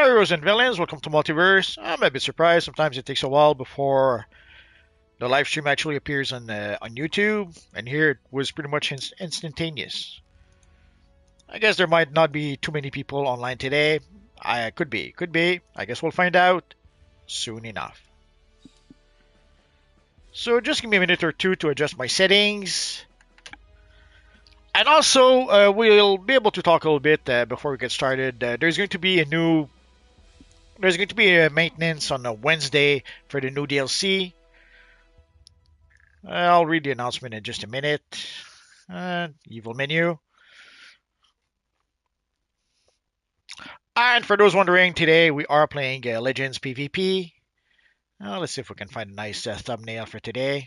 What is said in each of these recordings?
Hello, heroes and villains. Welcome to Multiverse. I'm a bit surprised. Sometimes it takes a while before the live stream actually appears on YouTube, and here it was pretty much instantaneous. I guess there might not be too many people online today. I could be. I guess we'll find out soon enough. So just give me a minute or two to adjust my settings, and also we'll be able to talk a little bit before we get started. There's going to be a maintenance on a Wednesday for the new DLC. I'll read the announcement in just a minute. Evil menu. And for those wondering, today we are playing Legends PvP. Let's see if we can find a nice thumbnail for today.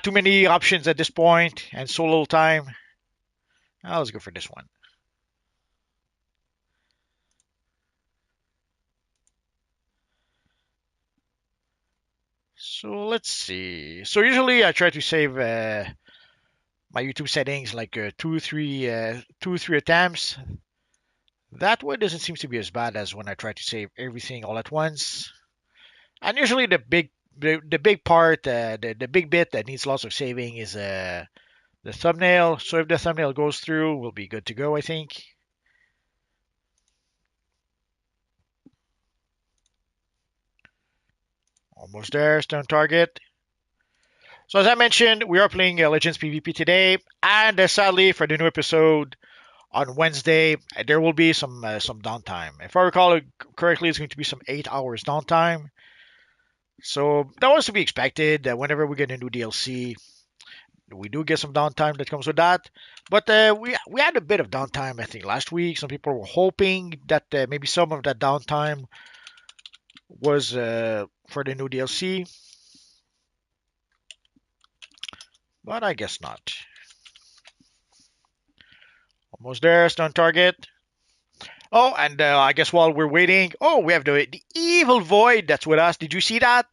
Too many options at this point and so little time. Let's go for this one. So let's see. So usually I try to save my YouTube settings like two, three attempts. That way doesn't seem to be as bad as when I try to save everything all at once. And usually the big part, the big bit that needs lots of saving is the thumbnail. So if the thumbnail goes through, we'll be good to go, I think. Almost there, stone target. So as I mentioned, we are playing Legends PvP today, and sadly for the new episode on Wednesday, there will be some downtime. If I recall it correctly, it's going to be some 8 hours downtime. So that was to be expected. Whenever we get a new DLC, we do get some downtime that comes with that. But we had a bit of downtime, I think, last week. Some people were hoping that maybe some of that downtime was for the new DLC, but I guess not. Almost there, stun target. Oh, and I guess while we're waiting, we have the evil void that's with us. Did you see that?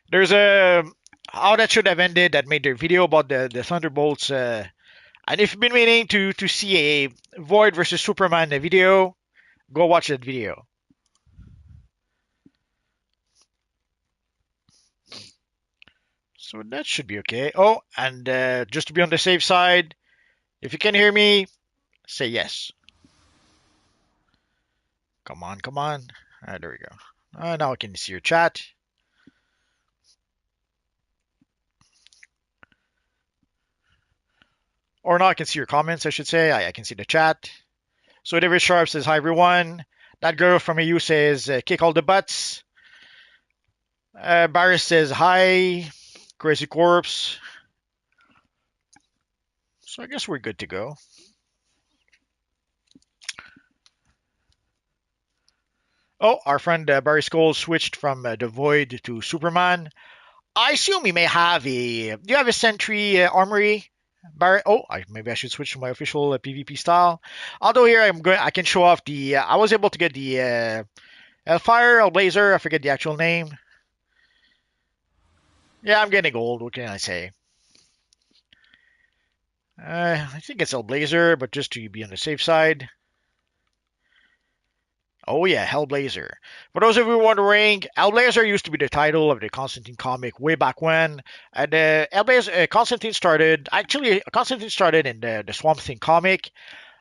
There's a how that should have ended that made their video about the Thunderbolts. And if you've been waiting to see a Void versus Superman video, go watch that video. So that should be okay. Oh, and just to be on the safe side, if you can hear me, say yes. Come on, come on. There we go. Now I can see your chat. Or now I can see your comments, I should say. I can see the chat. So David Sharp says, hi everyone. That girl from EU says, kick all the butts. Barris says, hi. Crazy Corpse. So I guess we're good to go. Oh, our friend Barry Skull switched from the Void to Superman. I assume he may have a. Do you have a Sentry Armory, Barry? Oh, maybe I should switch to my official PvP style. Although here I can show off the. I was able to get the Hellfire, Hellblazer. I forget the actual name. Yeah, I'm getting old. What can I say? I think it's Hellblazer, but just to be on the safe side. Oh yeah, Hellblazer. For those of you wondering, Hellblazer used to be the title of the Constantine comic way back when. And Constantine started in the Swamp Thing comic,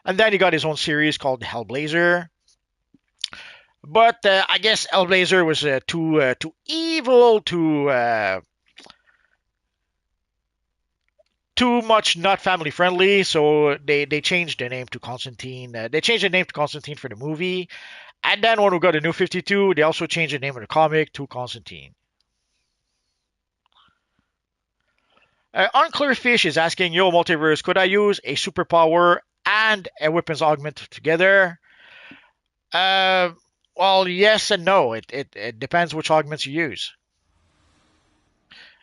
and then he got his own series called Hellblazer. But I guess Hellblazer was too evil, too much not family friendly, so they changed the name to Constantine. They changed the name to Constantine for the movie. And then when we got the New 52, they also changed the name of the comic to Constantine. Unclear Fish is asking, yo, Multiverse, could I use a superpower and a weapons augment together? Well, yes and no. It depends which augments you use.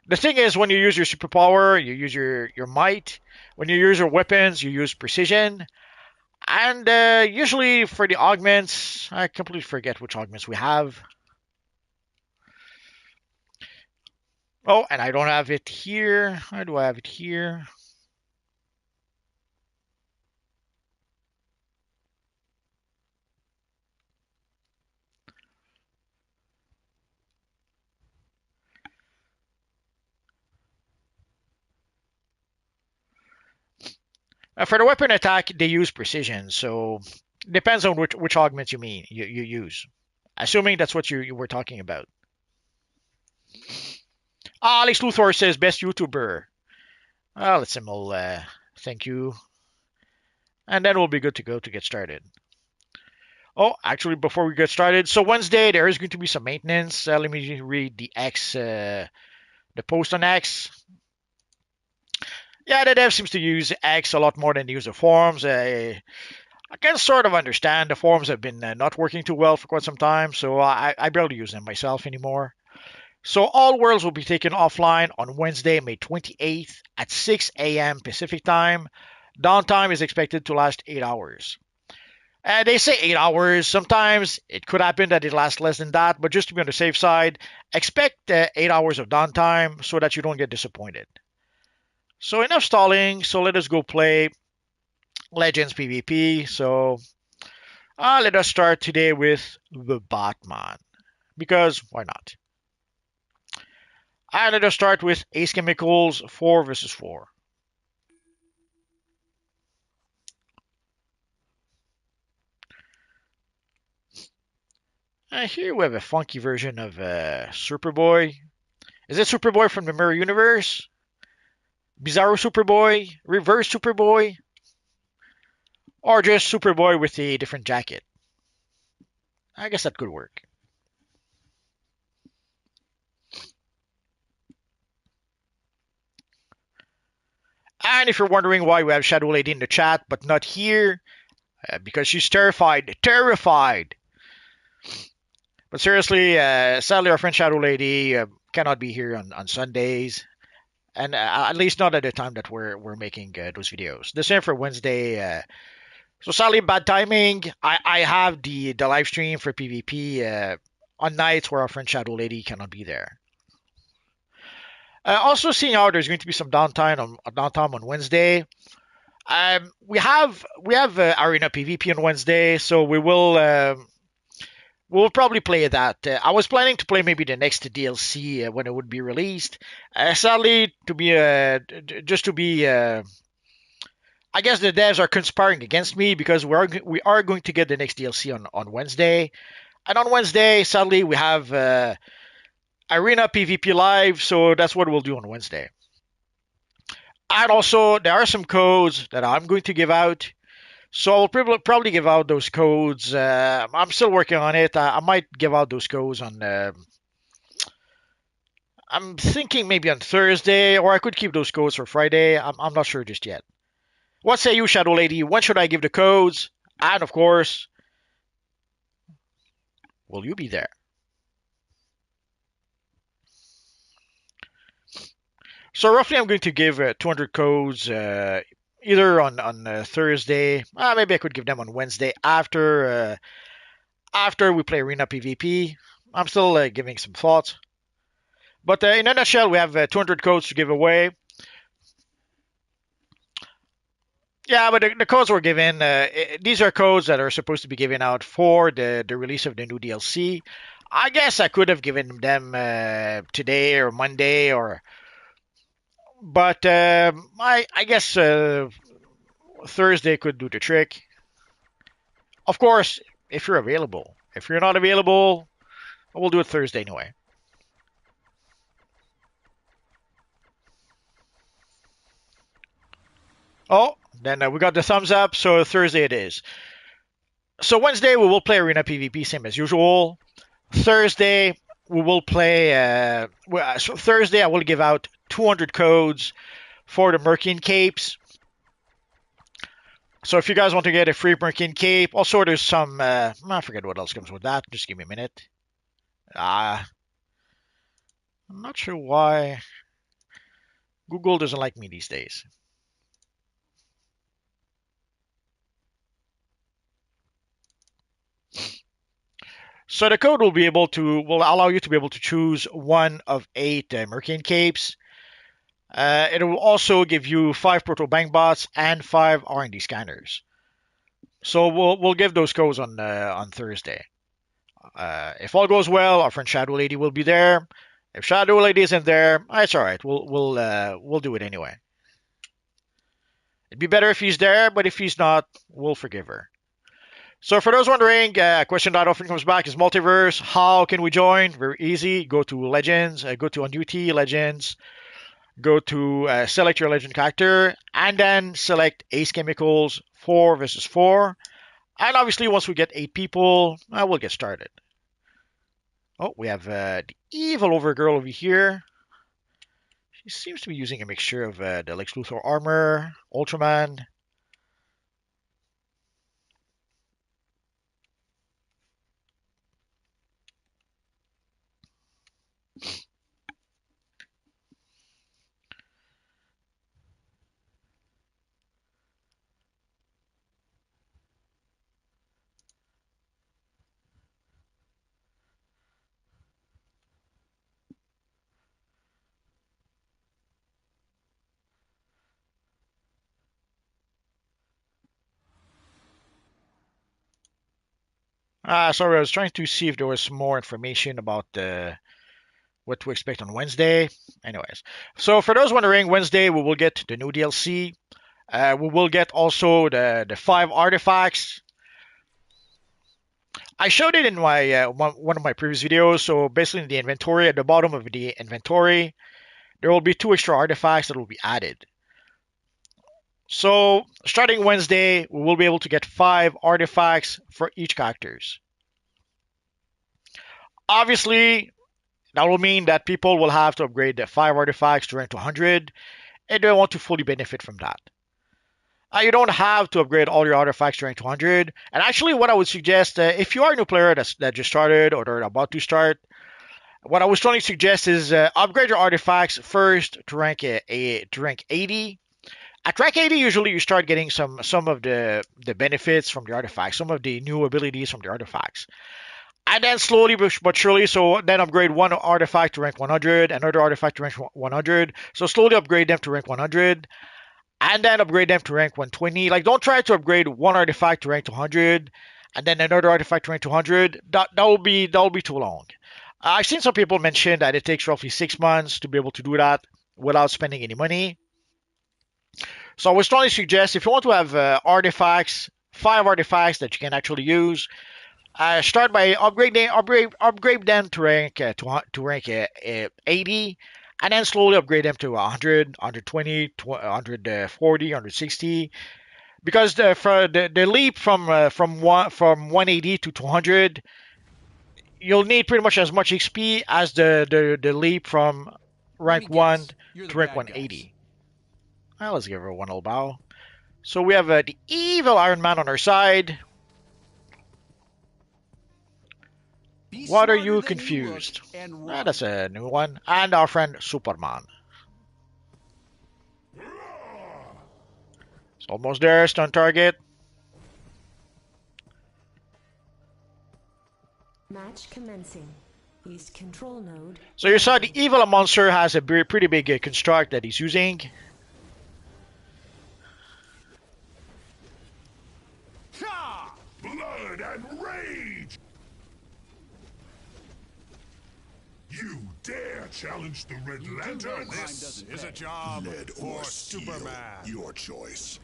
The thing is, when you use your superpower, you use your might. When you use your weapons, you use precision. And usually for the augments, I completely forget which augments we have. Oh, and I don't have it here. How do I have it here? For the weapon attack, they use precision, so depends on which augment you mean you use. Assuming that's what you were talking about. Alex Luthor says best YouTuber. Let's symbol. Thank you, and then we'll be good to go to get started. Oh, actually, before we get started, so Wednesday there is going to be some maintenance. Let me read the X, the post on X. Yeah, the dev seems to use X a lot more than they use the forums. I can sort of understand the forums have been not working too well for quite some time, so I barely use them myself anymore. So all worlds will be taken offline on Wednesday, May 28th at 6 a.m. Pacific time. Downtime is expected to last 8 hours. And they say 8 hours. Sometimes it could happen that it lasts less than that, but just to be on the safe side, expect 8 hours of downtime so that you don't get disappointed. So enough stalling. So let us go play Legends PvP. So let us start today with the Batman. Because why not? And let us start with Ace Chemicals 4 versus 4. Here we have a funky version of Superboy. Is it Superboy from the Mirror Universe? Bizarro Superboy? Reverse Superboy? Or just Superboy with a different jacket? I guess that could work. And if you're wondering why we have Shadow Lady in the chat but not here, because she's terrified. Terrified! But seriously, sadly, our friend Shadow Lady cannot be here on Sundays. And at least not at the time that we're making those videos. The same for Wednesday. So sadly, bad timing. I have the live stream for PvP on nights where our friend Shadow Lady cannot be there. Also, seeing how there's going to be some downtime on Wednesday. We have Arena PvP on Wednesday, so we'll probably play that. I was planning to play maybe the next DLC when it would be released. Sadly, just to be, I guess the devs are conspiring against me because we are going to get the next DLC on Wednesday. And on Wednesday, sadly, we have Arena PvP Live, so that's what we'll do on Wednesday. And also, there are some codes that I'm going to give out. So I'll probably give out those codes. I'm still working on it. I might give out those codes on. I'm thinking maybe on Thursday, or I could keep those codes for Friday. I'm not sure just yet. What say you, Shadow Lady? When should I give the codes? And of course, will you be there? So roughly, I'm going to give 200 codes either on Thursday. Maybe I could give them on Wednesday after we play Arena PvP. I'm still giving some thoughts. But in a nutshell, we have 200 codes to give away. Yeah, but the codes were given. These are codes that are supposed to be given out for the release of the new DLC. I guess I could have given them today or Monday, but I guess Thursday could do the trick. Of course, if you're available. If you're not available, we'll do it Thursday anyway. Oh, then we got the thumbs up, so Thursday it is. So Wednesday we will play Arena PvP, same as usual. Thursday we will play. So Thursday I will give out 200 codes for the Merkin Capes. So if you guys want to get a free Merkin Cape, also there's some. I forget what else comes with that. Just give me a minute. I'm not sure why Google doesn't like me these days. So the code will allow you to be able to choose one of 8 Merkin Capes. It will also give you 5 Proto Bank Bots and 5 R&D scanners. So we'll give those codes on Thursday. If all goes well, our friend Shadow Lady will be there. If Shadow Lady isn't there, it's all right. We'll do it anyway. It'd be better if he's there, but if he's not, we'll forgive her. So for those wondering, a question that often comes back is multiverse. How can we join? Very easy. Go to Legends, go to On Duty, Legends, go to select your Legend character, and then select Ace Chemicals 4 versus 4. And obviously, once we get 8 people, we'll get started. Oh, we have the evil Overgirl over here. She seems to be using a mixture of the Lex Luthor armor, Ultraman. Sorry, I was trying to see if there was more information about what to expect on Wednesday. Anyways, so for those wondering, Wednesday we will get the new DLC. We will get also the 5 artifacts. I showed it in my one of my previous videos. So basically, in the inventory, at the bottom of the inventory, there will be 2 extra artifacts that will be added. So starting Wednesday, we will be able to get 5 artifacts for each characters. Obviously, that will mean that people will have to upgrade the 5 artifacts to rank to 100, and they want to fully benefit from that. You don't have to upgrade all your artifacts to rank 200. And actually, what I would suggest, if you are a new player that just started or they're about to start, what I would strongly suggest is upgrade your artifacts first to rank 80. At rank 80, usually you start getting some of the benefits from the artifacts, some of the new abilities from the artifacts. And then slowly but surely, so then upgrade one artifact to rank 100, another artifact to rank 100. So slowly upgrade them to rank 100, and then upgrade them to rank 120. Like, don't try to upgrade one artifact to rank 200, and then another artifact to rank 200. That will be too long. I've seen some people mention that it takes roughly 6 months to be able to do that without spending any money. So I would strongly suggest if you want to have artifacts, 5 artifacts that you can actually use, start by upgrade them to rank 80, and then slowly upgrade them to 100, 120, 140, 160. Because for the leap from 180 to 200, you'll need pretty much as much XP as the leap from rank 1 to rank 180. Well, let's give her one little bow. So we have the evil Iron Man on our side. What are you confused? That's a new one. And our friend Superman. It's almost there. Stun target. Match commencing. East control node. So you saw the evil monster has a pretty big construct that he's using. Blood and rage! You dare challenge the Red Lantern? This is a job for Superman. Your choice.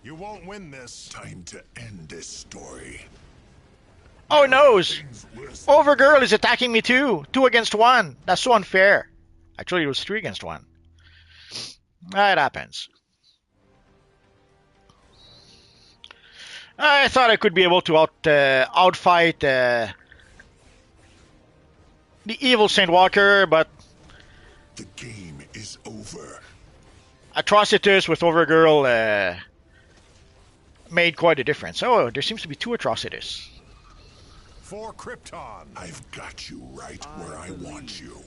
You won't win this. Time to end this story. Oh no! Overgirl is attacking me too. 2 against 1. That's so unfair. Actually, it was 3 against 1. That happens. I thought I could be able to outfight the evil Saint Walker, but the game is over. Atrocitus with Overgirl made quite a difference. Oh, there seems to be 2 Atrocitus. For Krypton. I've got you right where I want you.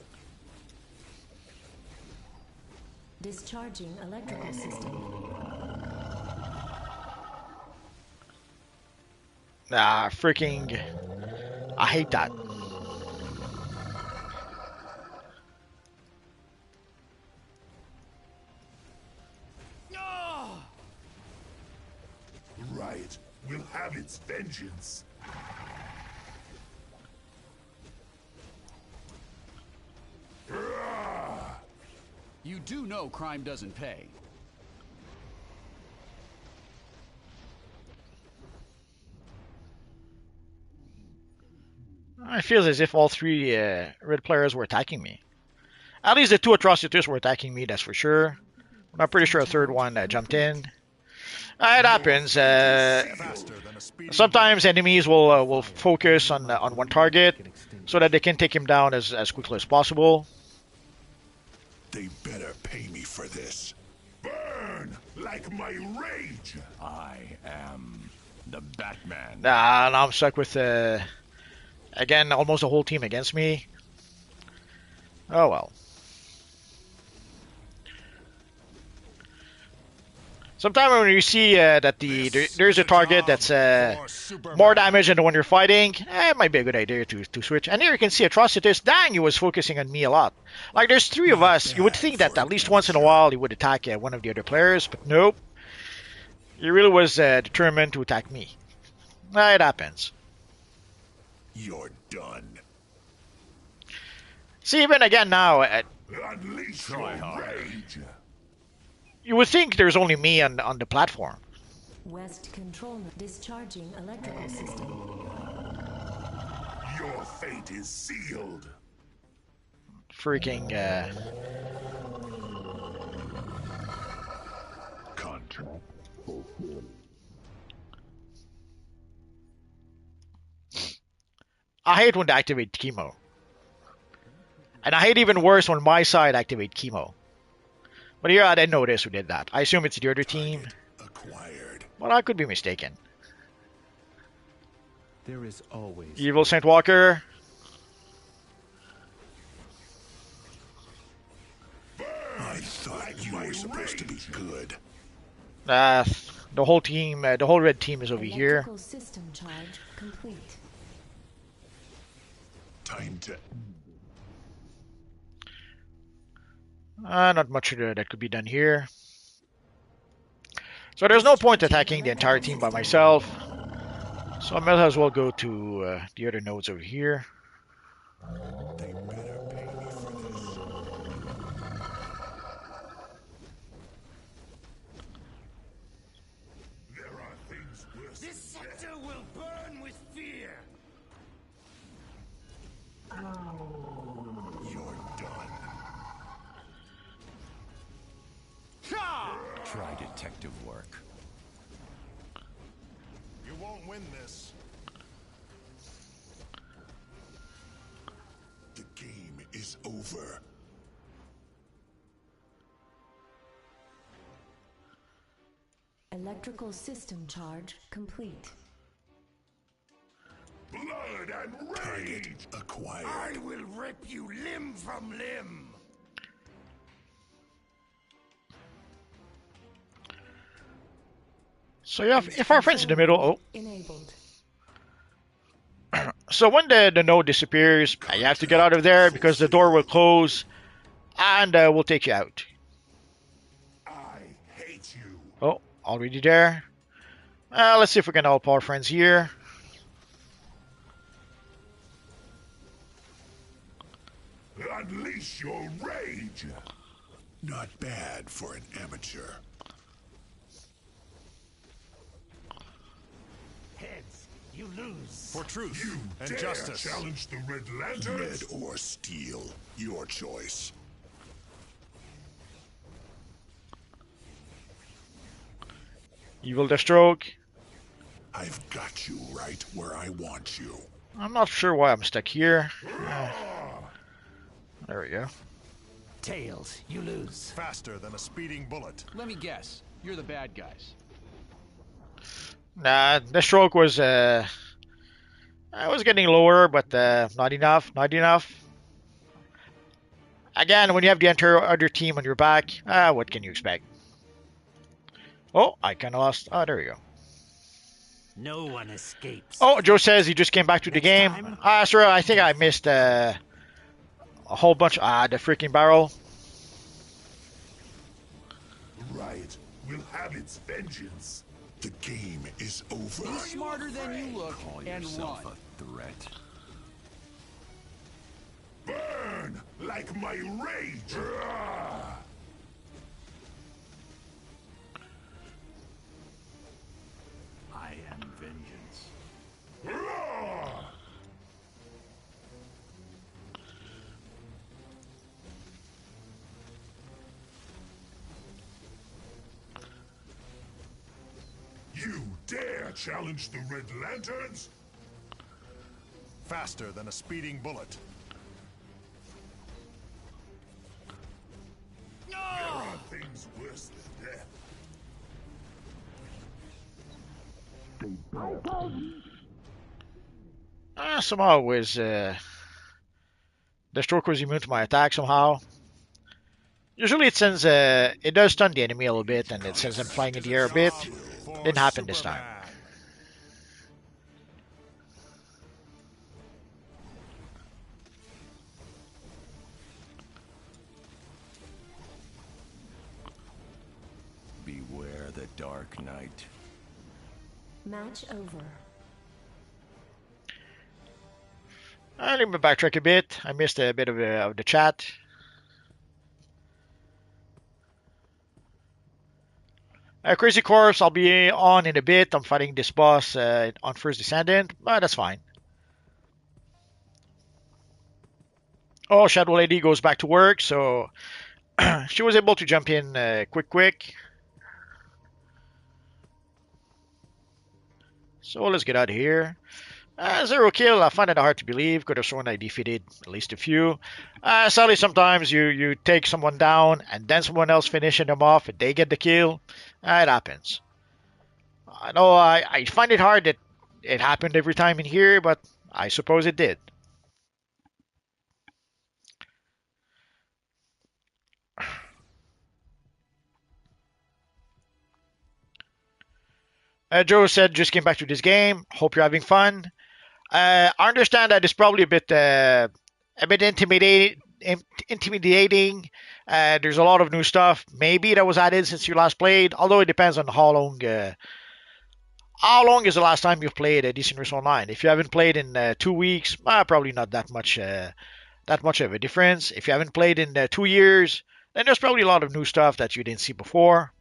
Discharging electrical system. Freaking... I hate that. Right. We'll have its vengeance. You do know crime doesn't pay. It feels as if all three red players were attacking me. At least the two atrocities were attacking me, that's for sure. I'm pretty sure a third one jumped in. It happens. Faster than a speeding Sometimes enemies will focus on one target so that they can take him down as quickly as possible. They better pay me for this. Burn like my rage. I am the Batman. Now I'm stuck with again almost the whole team against me. Oh well. Sometimes when you see that there's a target that's more damage than the one you're fighting, it might be a good idea to switch. And here you can see Atrocitus. Dang, he was focusing on me a lot. Like there's three of us. You would think that at least once in a while he would attack one of the other players, but nope. He really was determined to attack me. It happens. You're done. See, even again now, Unleash your rage. you would think there's only me on the platform. West control node discharging electrical system. Your fate is sealed. Freaking. Contract. I hate when they activate chemo. And I hate even worse when my side activate chemo. But here I didn't notice who did that. I assume it's the other team. Acquired. But I could be mistaken. There is always Evil Saint Walker. I thought you were supposed to be good. The whole team, the whole red team is over here. Electrical system charge complete. Time to. Not much that could be done here. So there's no point attacking the entire team by myself. So I might as well go to the other nodes over here. They better pay me for this. There are things worse. This sector will burn with fear. You're done. try detective work. You won't win this. The game is over. Electrical system charge complete. Blood and rage acquired. I will rip you limb from limb. So yeah, if our friend's in the middle, Enabled. so when the node disappears, you have to get out of there because the door will close and we'll take you out. I hate you. Oh, already there. Let's see if we can help our friends here. Unleash your rage. Not bad for an amateur. Heads, you lose. For truth You and dare justice. challenge the Red Lantern? Red or steel, your choice. Evil Deathstroke. I've got you right where I want you. I'm not sure why I'm stuck here. There we go. Tails, you lose. Faster than a speeding bullet. Let me guess. You're the bad guys. Nah, Deathstroke was I was getting lower, but not enough. Not enough. Again, when you have the entire other team on your back, what can you expect? Oh, I kind of lost. Oh, there we go. No one escapes. Oh, Joe says he just came back to the game. Sir, I think I missed a whole bunch. The freaking barrel. Riot will have its vengeance. The game is over. Be smarter than you look Call and yourself run. a threat. Burn like my rage. dare challenge the Red Lanterns? Faster than a speeding bullet. There are things worse than death. Somehow was the stroke was immune to my attack somehow. Usually it sends it does stun the enemy a little bit and it sends them flying in the air a bit. For Didn't happen this time. Superman. Beware the Dark Knight. Match over. Let me backtrack a bit. I missed a bit of the chat. Crazy Corpse, I'll be on in a bit. I'm fighting this boss on First Descendant, but that's fine. Oh, Shadow Lady goes back to work, so she was able to jump in quick. So let's get out of here. Zero kill, I find it hard to believe. Could have sworn I defeated at least a few. Sadly, sometimes you take someone down and then someone else finishing them off and they get the kill. It happens. I know I find it hard that it happened every time in here, but I suppose it did. Joe said, just came back to this game. Hope you're having fun. I understand that it's probably a bit intimidating. There's a lot of new stuff. Maybe that was added since you last played. Although it depends on how long. How long is the last time you've played a Decent Race Online? If you haven't played in 2 weeks, probably not that much of a difference. If you haven't played in 2 years, then there's probably a lot of new stuff that you didn't see before.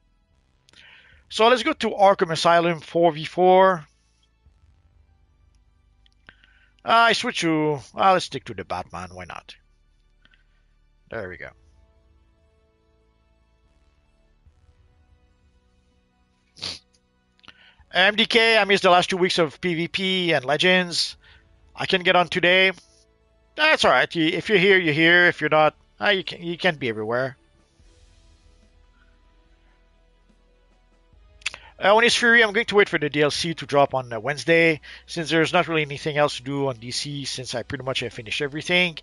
So let's go to Arkham Asylum 4v4. I switch to, let's stick to the Batman, why not? There we go. MDK, I missed the last 2 weeks of PvP and Legends. I can get on today. That's alright, if you're here, you're here. If you're not, you can't be everywhere. When it's free, I'm going to wait for the DLC to drop on Wednesday, since there's not really anything else to do on DC, since I pretty much have finished everything.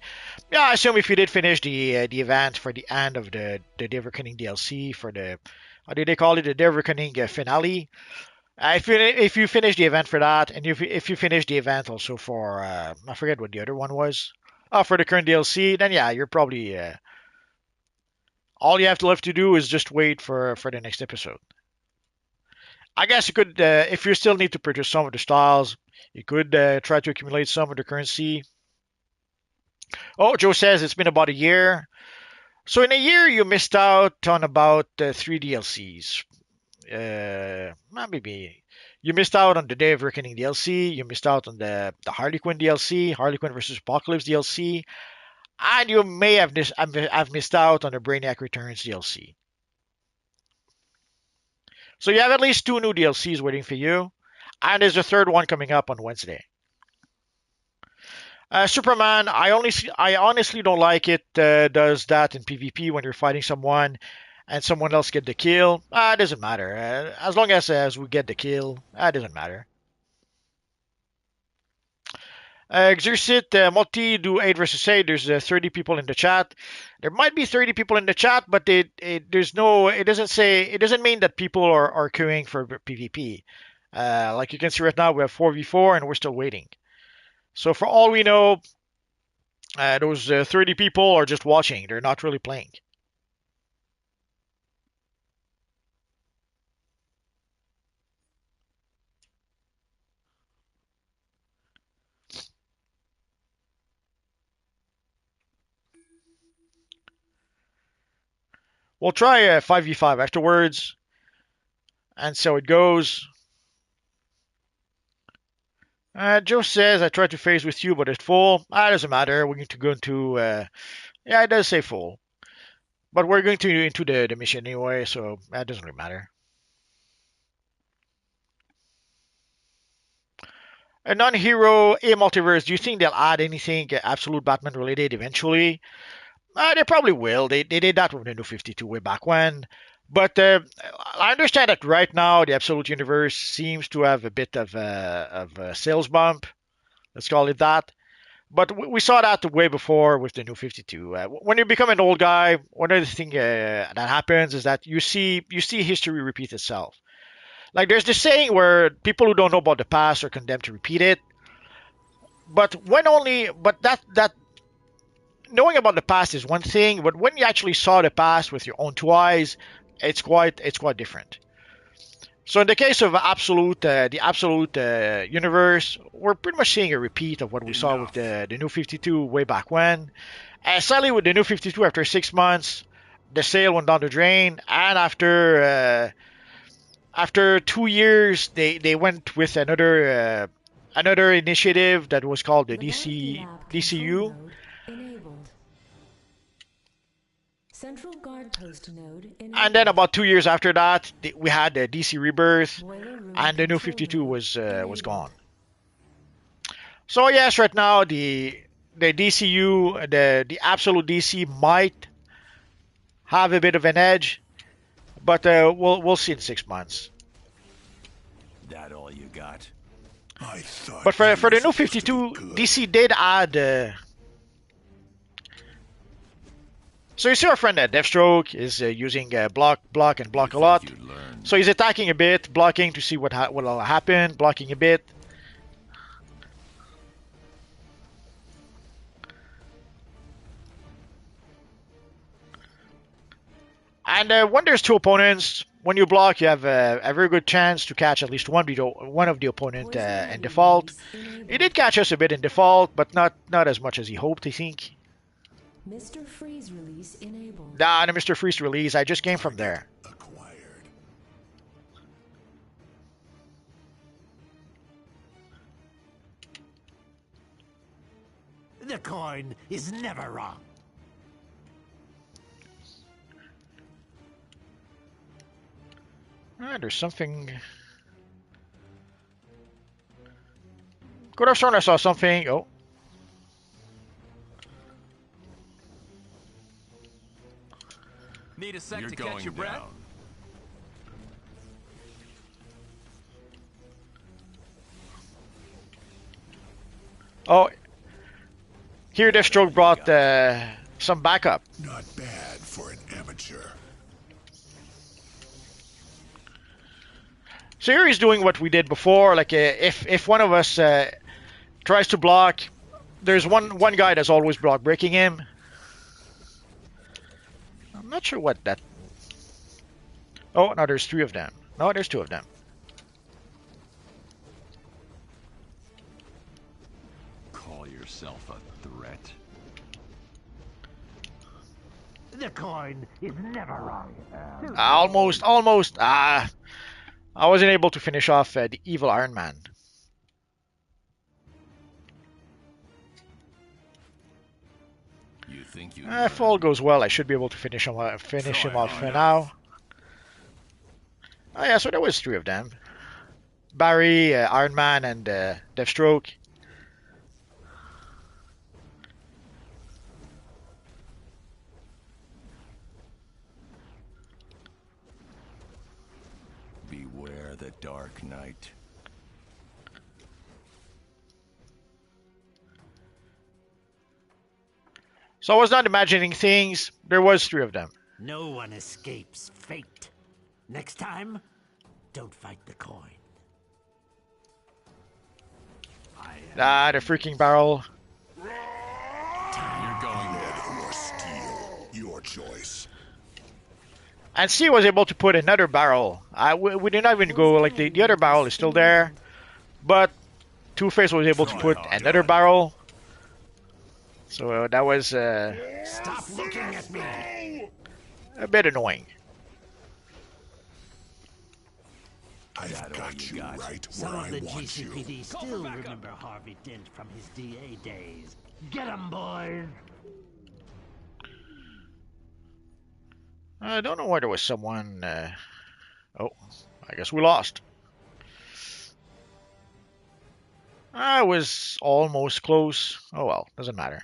Yeah, I assume if you did finish the event for the end of the Day of Reckoning DLC, for the, how do they call it, the Day of Reckoning finale. If you finish the event for that, and if you finish the event also for, I forget what the other one was, for the current DLC, then yeah, you're probably, all you have left to do is just wait for the next episode. I guess you could, if you still need to purchase some of the styles, you could try to accumulate some of the currency. Oh, Joe says it's been about a year. So in a year, you missed out on about 3 DLCs. Maybe you missed out on the Day of Reckoning DLC. You missed out on the Harley Quinn DLC, Harley Quinn vs. Apocalypse DLC, and you may have missed out on the Brainiac Returns DLC. So you have at least 2 new DLCs waiting for you, and there's a third one coming up on Wednesday. Superman, I honestly don't like it. Does that in PvP when you're fighting someone and someone else get the kill? It doesn't matter. As long as we get the kill, it doesn't matter. Exercit, Multi, do 8 versus 8. There's 30 people in the chat. There might be 30 people in the chat, but it doesn't mean that people are queuing for PvP. Like you can see right now, we have 4v4 and we're still waiting. So for all we know, those 30 people are just watching. They're not really playing. We'll try 5v5 afterwards and see how it goes. Joe says, I tried to phase with you, but it's full. It doesn't matter. We're going to go into... yeah, it does say full. But we're going to into the mission anyway, so that doesn't really matter. A non-hero A multiverse. Do you think they'll add anything absolute Batman related eventually? They probably will. They did that with the New 52 way back when. But I understand that right now the Absolute Universe seems to have a bit of a sales bump. Let's call it that. But we saw that way before with the New 52. When you become an old guy, one of the things that happens is that you see history repeat itself. Like there's this saying where people who don't know about the past are condemned to repeat it. But knowing about the past is one thing, but when you actually saw the past with your own two eyes, it's quite different. So in the case of the absolute universe, we're pretty much seeing a repeat of what we saw with the New 52 way back when. And sadly, with the New 52, after 6 months, the sale went down the drain, and after 2 years, they went with another initiative that was called the Laboratory DC lab control DCU. node enabled. Central guard post node enabled. And then about 2 years after that, we had the DC Rebirth, Boiler room and the New control 52 node was enabled. gone. So yes, right now the DCU, the absolute DC might have a bit of an edge, but we'll see in 6 months. That all you got? I thought But you for were the New supposed to be 52, good. DC did add. So you see our friend Deathstroke is using block, and block a You lot. think you'd learn? So he's attacking a bit, blocking to see what'll happen, blocking a bit. And when there's two opponents, when you block, you have a very good chance to catch at least one of the opponent Poison in ivy default. release enabled. He did catch us a bit in default, but not as much as he hoped, I think. Mr. Freeze release enabled. Nah, the Mr. Freeze release, I just came from there. Acquired. The coin is never wrong. There's something. Could have sworn I saw something. Oh. Need a sec You're to going catch your breath? down. Oh. Here, Deathstroke brought some backup. Not bad for an amateur. So here he's doing what we did before. Like if one of us tries to block, there's one guy that's always block breaking him. I'm not sure what that. Oh, no, there's three of them. No, there's two of them. Call yourself a threat? The coin is never wrong. Almost. I wasn't able to finish off the evil Iron Man. You think you If all goes well, I should be able to finish him off for now. Oh yeah, so there was three of them. Barry, Iron Man, and Deathstroke. beware the dark night? So I was not imagining things. There was three of them. No one escapes fate. Next time, don't fight the coin. The freaking barrel. You're going Lead down. or steel, your choice. And C was able to put another barrel. We did not even go, like, the other barrel is still there. But Two-Face was able to put another barrel. So that was Stop looking at me! a bit annoying. I've That all got you you got? right Some where of I the want you. GCPD still remember Harvey Dent from his DA days. Get 'em, boys! I don't know why there was someone. Oh, I guess we lost. I was almost close. Oh well, doesn't matter.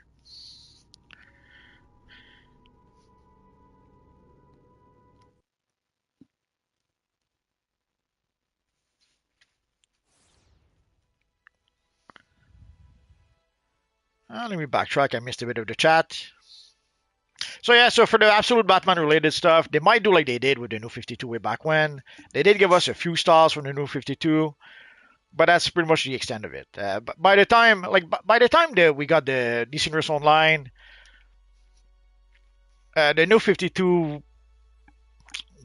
Let me backtrack. I missed a bit of the chat. So yeah, so for the absolute Batman related stuff, they might do like they did with the new 52 way back when. They did give us a few styles from the new 52, but that's pretty much the extent of it. But by the time, by the time that we got the DC Universe Online, the new 52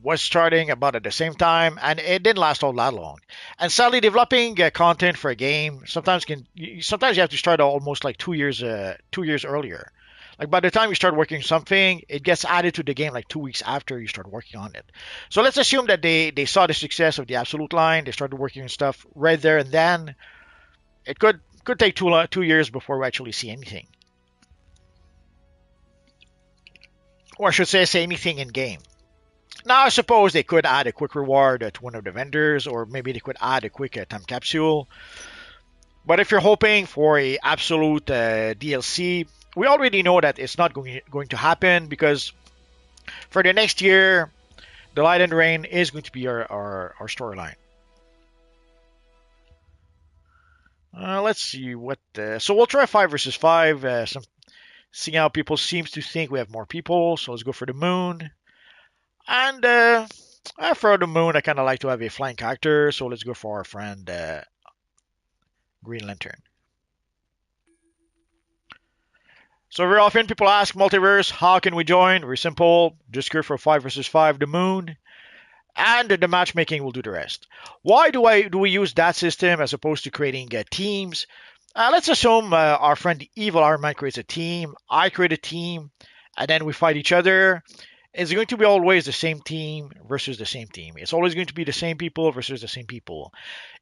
was starting about at the same time, and it didn't last all that long. And sadly, developing content for a game sometimes you have to start almost like 2 years earlier. Like by the time you start working something, it gets added to the game like 2 weeks after you start working on it. So let's assume that they saw the success of the Absolute line, they started working on stuff right there and then. It could take 2 years before we actually see anything, or I should say anything in game. Now, I suppose they could add a quick reward to one of the vendors, or maybe they could add a quick time capsule. But if you're hoping for a absolute DLC, we already know that it's not going to happen because for the next year, the Light and Rain is going to be our storyline. Let's see what. So we'll try 5 versus 5. Seeing how people seems to think we have more people, so let's go for the moon. And for the moon, I kind of like to have a flying character, so let's go for our friend Green Lantern. So very often people ask Multiverse, how can we join? Very simple, just go for 5 versus 5, the moon, and the matchmaking will do the rest. Why do we use that system as opposed to creating teams? Let's assume our friend Evil Iron Man creates a team, I create a team, and then we fight each other. It's going to be always the same team versus the same team. It's always going to be the same people versus the same people.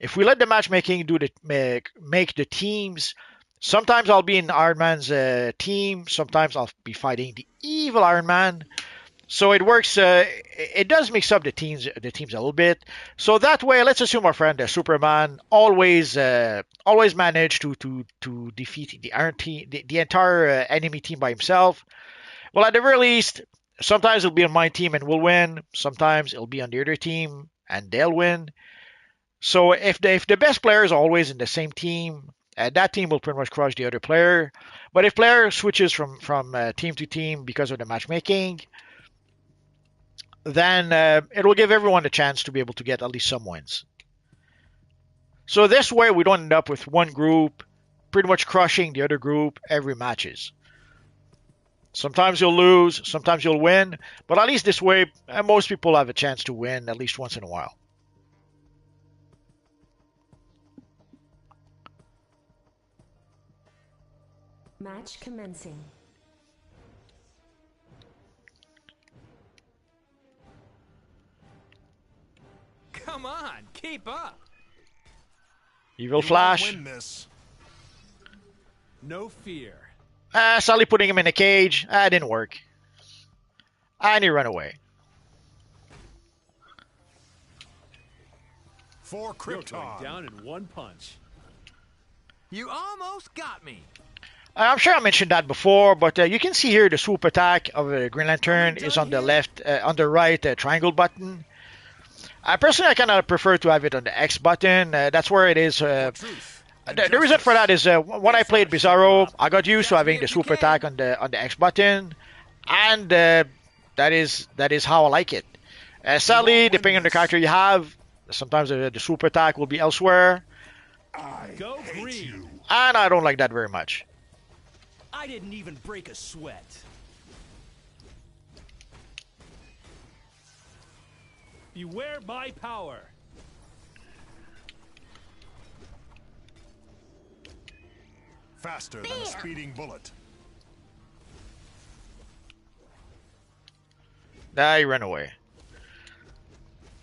If we let the matchmaking make the teams, sometimes I'll be in Iron Man's team. Sometimes I'll be fighting the evil Iron Man. So it works. It does mix up the teams a little bit. So that way, let's assume our friend Superman always managed to defeat the Iron team, the entire enemy team by himself. Well, at the very least, sometimes it'll be on my team and we'll win. Sometimes it'll be on the other team and they'll win. So if the best player is always in the same team, that team will pretty much crush the other player. But if player switches from team to team because of the matchmaking, then it will give everyone a chance to be able to get at least some wins. So this way we don't end up with one group pretty much crushing the other group every matches. Sometimes you'll lose, sometimes you'll win, but at least this way, most people have a chance to win at least once in a while. Match commencing. Come on, keep up. Evil Flash. Win this. No fear. Sadly putting him in a cage. Didn't work. And he ran away. For You're Krypton. going down in one punch. You almost got me. I'm sure I mentioned that before, but you can see here the swoop attack of Green Lantern is on the left, on the right triangle button. Personally, I kind of prefer to have it on the X button. That's where it is. The reason for that is when I played Bizarro, I got used to having the swoop attack on the X button, and that is how I like it. Sadly, depending on the character you have, sometimes the swoop attack will be elsewhere, Go green. and I don't like that very much. I didn't even break a sweat. Beware my power. Faster than a speeding bullet. He ran away.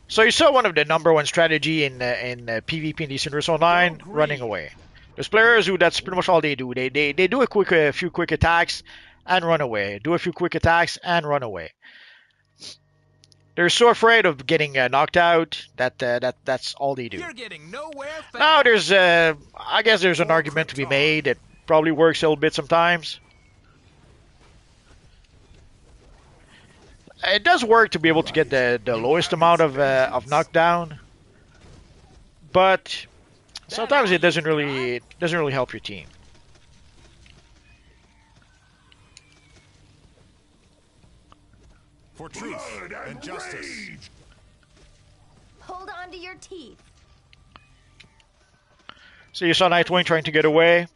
So you saw one of the number one strategy in PvP in DC Universe Online, running away. There's players who that's pretty much all they do. They do a few quick attacks and run away. Do a few quick attacks and run away. They're so afraid of getting knocked out that's all they do. You're getting nowhere fast. Now there's I guess there's an argument to be made. It probably works a little bit sometimes. It does work to be able to get the lowest amount of knockdown, but sometimes it doesn't really help your team. For truth and justice. Hold on to your teeth. So you saw Nightwing trying to get away.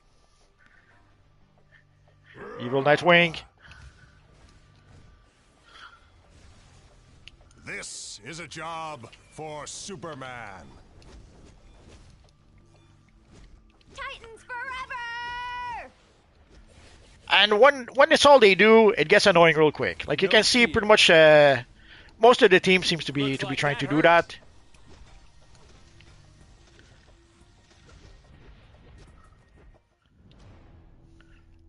Evil Nightwing. This is a job for Superman. Titans forever! And when it's all they do, it gets annoying real quick. Like you can see, pretty much most of the team seems to be trying to do that.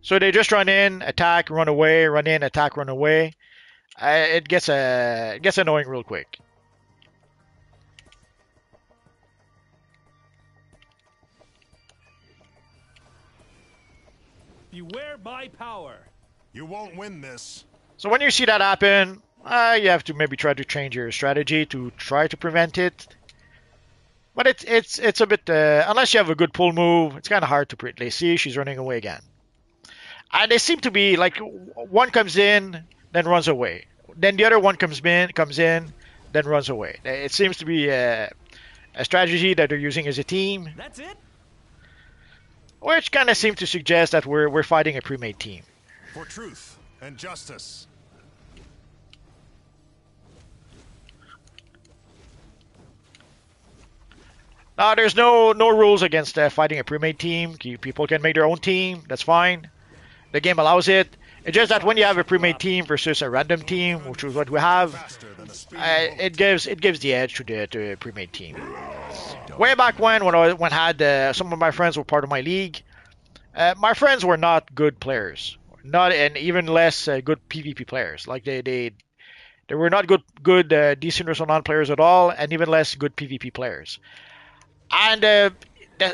So they just run in, attack, run away, run in, attack, run away. It gets annoying real quick. Beware my power. You won't win this. So when you see that happen, you have to maybe try to change your strategy to try to prevent it. But it's a bit unless you have a good pull move, it's kind of hard to predict. See, she's running away again. And they seem to be like one comes in, then runs away. Then the other one comes in, then runs away. It seems to be a strategy that they're using as a team. That's it? Which kind of seems to suggest that we're fighting a pre-made team. For truth and justice. Now there's no rules against fighting a pre-made team. People can make their own team. That's fine. The game allows it. It's just that when you have a pre-made team versus a random team, which is what we have, it gives the edge to the pre-made team. Way back when I had some of my friends were part of my league, my friends were not good players, and even less good PvP players. Like they were not good decent or non players at all, and even less good PvP players. And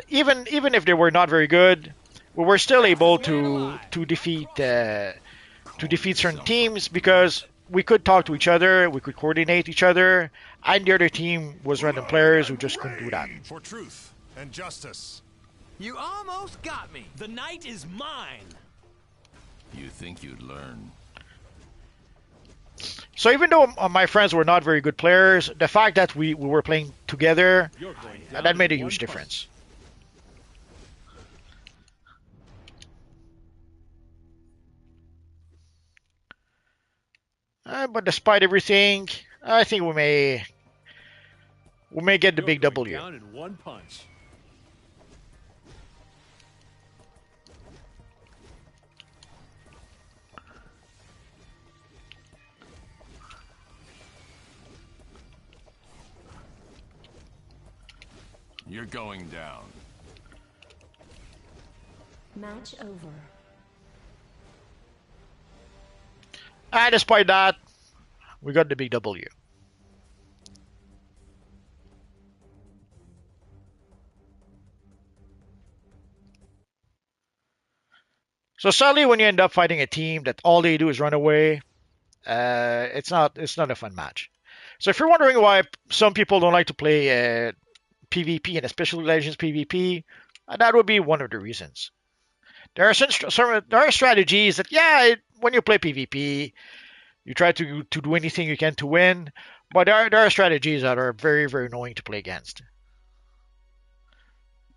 even if they were not very good, we were still able to defeat certain teams because we could talk to each other, we could coordinate each other, and the other team was random players who just couldn't do that. For truth and justice. You almost got me. The night is mine. You think you'd learn? So even though my friends were not very good players, the fact that we were playing together, that made a huge difference. But despite everything, I think we may get the big W. Down in one punch. You're going down. Match over. And despite that, we got the big W. So sadly, when you end up fighting a team that all they do is run away, it's not a fun match. So if you're wondering why some people don't like to play PvP and especially Legends PvP, that would be one of the reasons. There are strategies that when you play PvP, you try to do anything you can to win, but there are strategies that are very, very annoying to play against.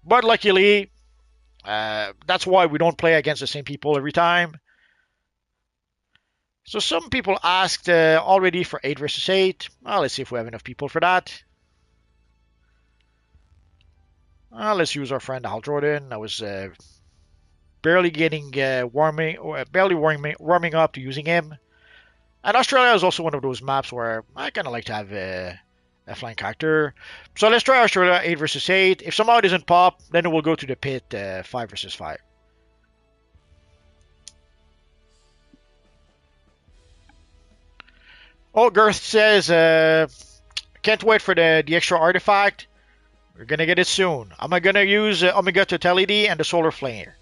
But luckily, that's why we don't play against the same people every time. So some people asked already for 8 versus 8. Well, let's see if we have enough people for that. Let's use our friend Al Jordan. I was barely getting warming up to using him. And Australia is also one of those maps where I kind of like to have a flying character. So let's try Australia 8 versus 8. If somehow it doesn't pop, then we'll go to the pit 5 versus 5. Oh, Girth says, can't wait for the extra artifact. We're gonna get it soon. I'm gonna use Omega Totality and the Solar Flare.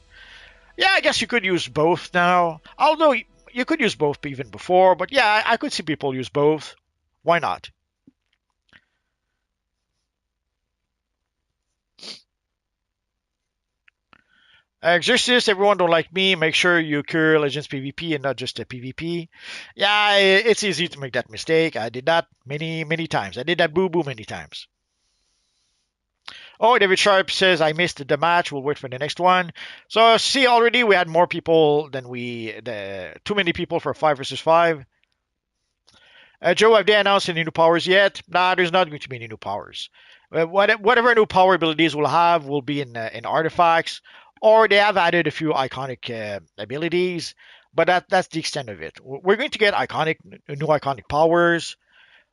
Yeah, I guess you could use both now. Although you could use both even before, but yeah, I could see people use both. Why not? Exorcist, everyone don't like me. Make sure you cure Legends PvP and not just the PvP. Yeah, it's easy to make that mistake. I did that many times. I did that boo boo many times. Oh, David Sharp says I missed the match. We'll wait for the next one. So see, already we had more people than too many people for 5 versus 5. Joe, have they announced any new powers yet? Nah, there's not going to be any new powers. Whatever new power abilities we'll have will be in artifacts, or they have added a few iconic abilities, but that's the extent of it. We're going to get new iconic powers,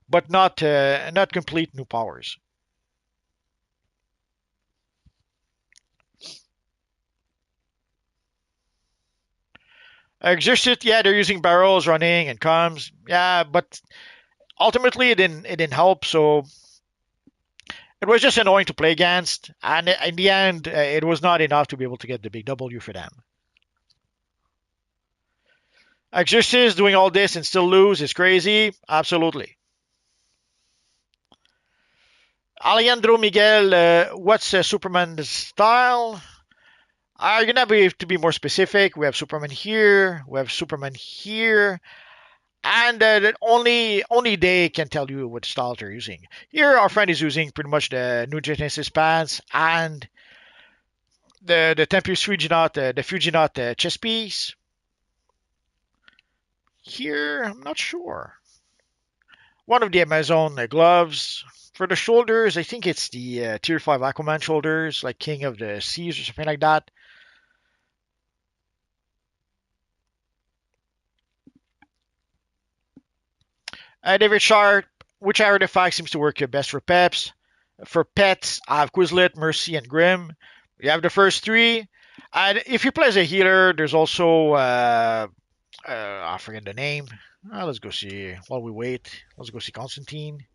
but not complete new powers. Exercit, yeah, they're using barrels, running, and comms. Yeah, but ultimately it didn't help. So it was just annoying to play against, and in the end, it was not enough to be able to get the big W for them. Exercise doing all this and still lose is crazy. Absolutely. Alejandro Miguel, what's Superman's style? You're gonna have to be more specific. We have Superman here. We have Superman here. And that only they can tell you what style they're using. Here, our friend is using pretty much the New Genesis pants and the Tempest Fuginaut, the Fuginaut chess piece. Here, I'm not sure. One of the Amazon gloves. For the shoulders, I think it's the Tier 5 Aquaman shoulders, like King of the Seas or something like that. David Sharp, which artifact seems to work best for peps? For pets, I have Quizlet, Mercy, and Grim. You have the first three. And if you play as a healer, there's also I forget the name. Let's go see while we wait. Let's go see Constantine.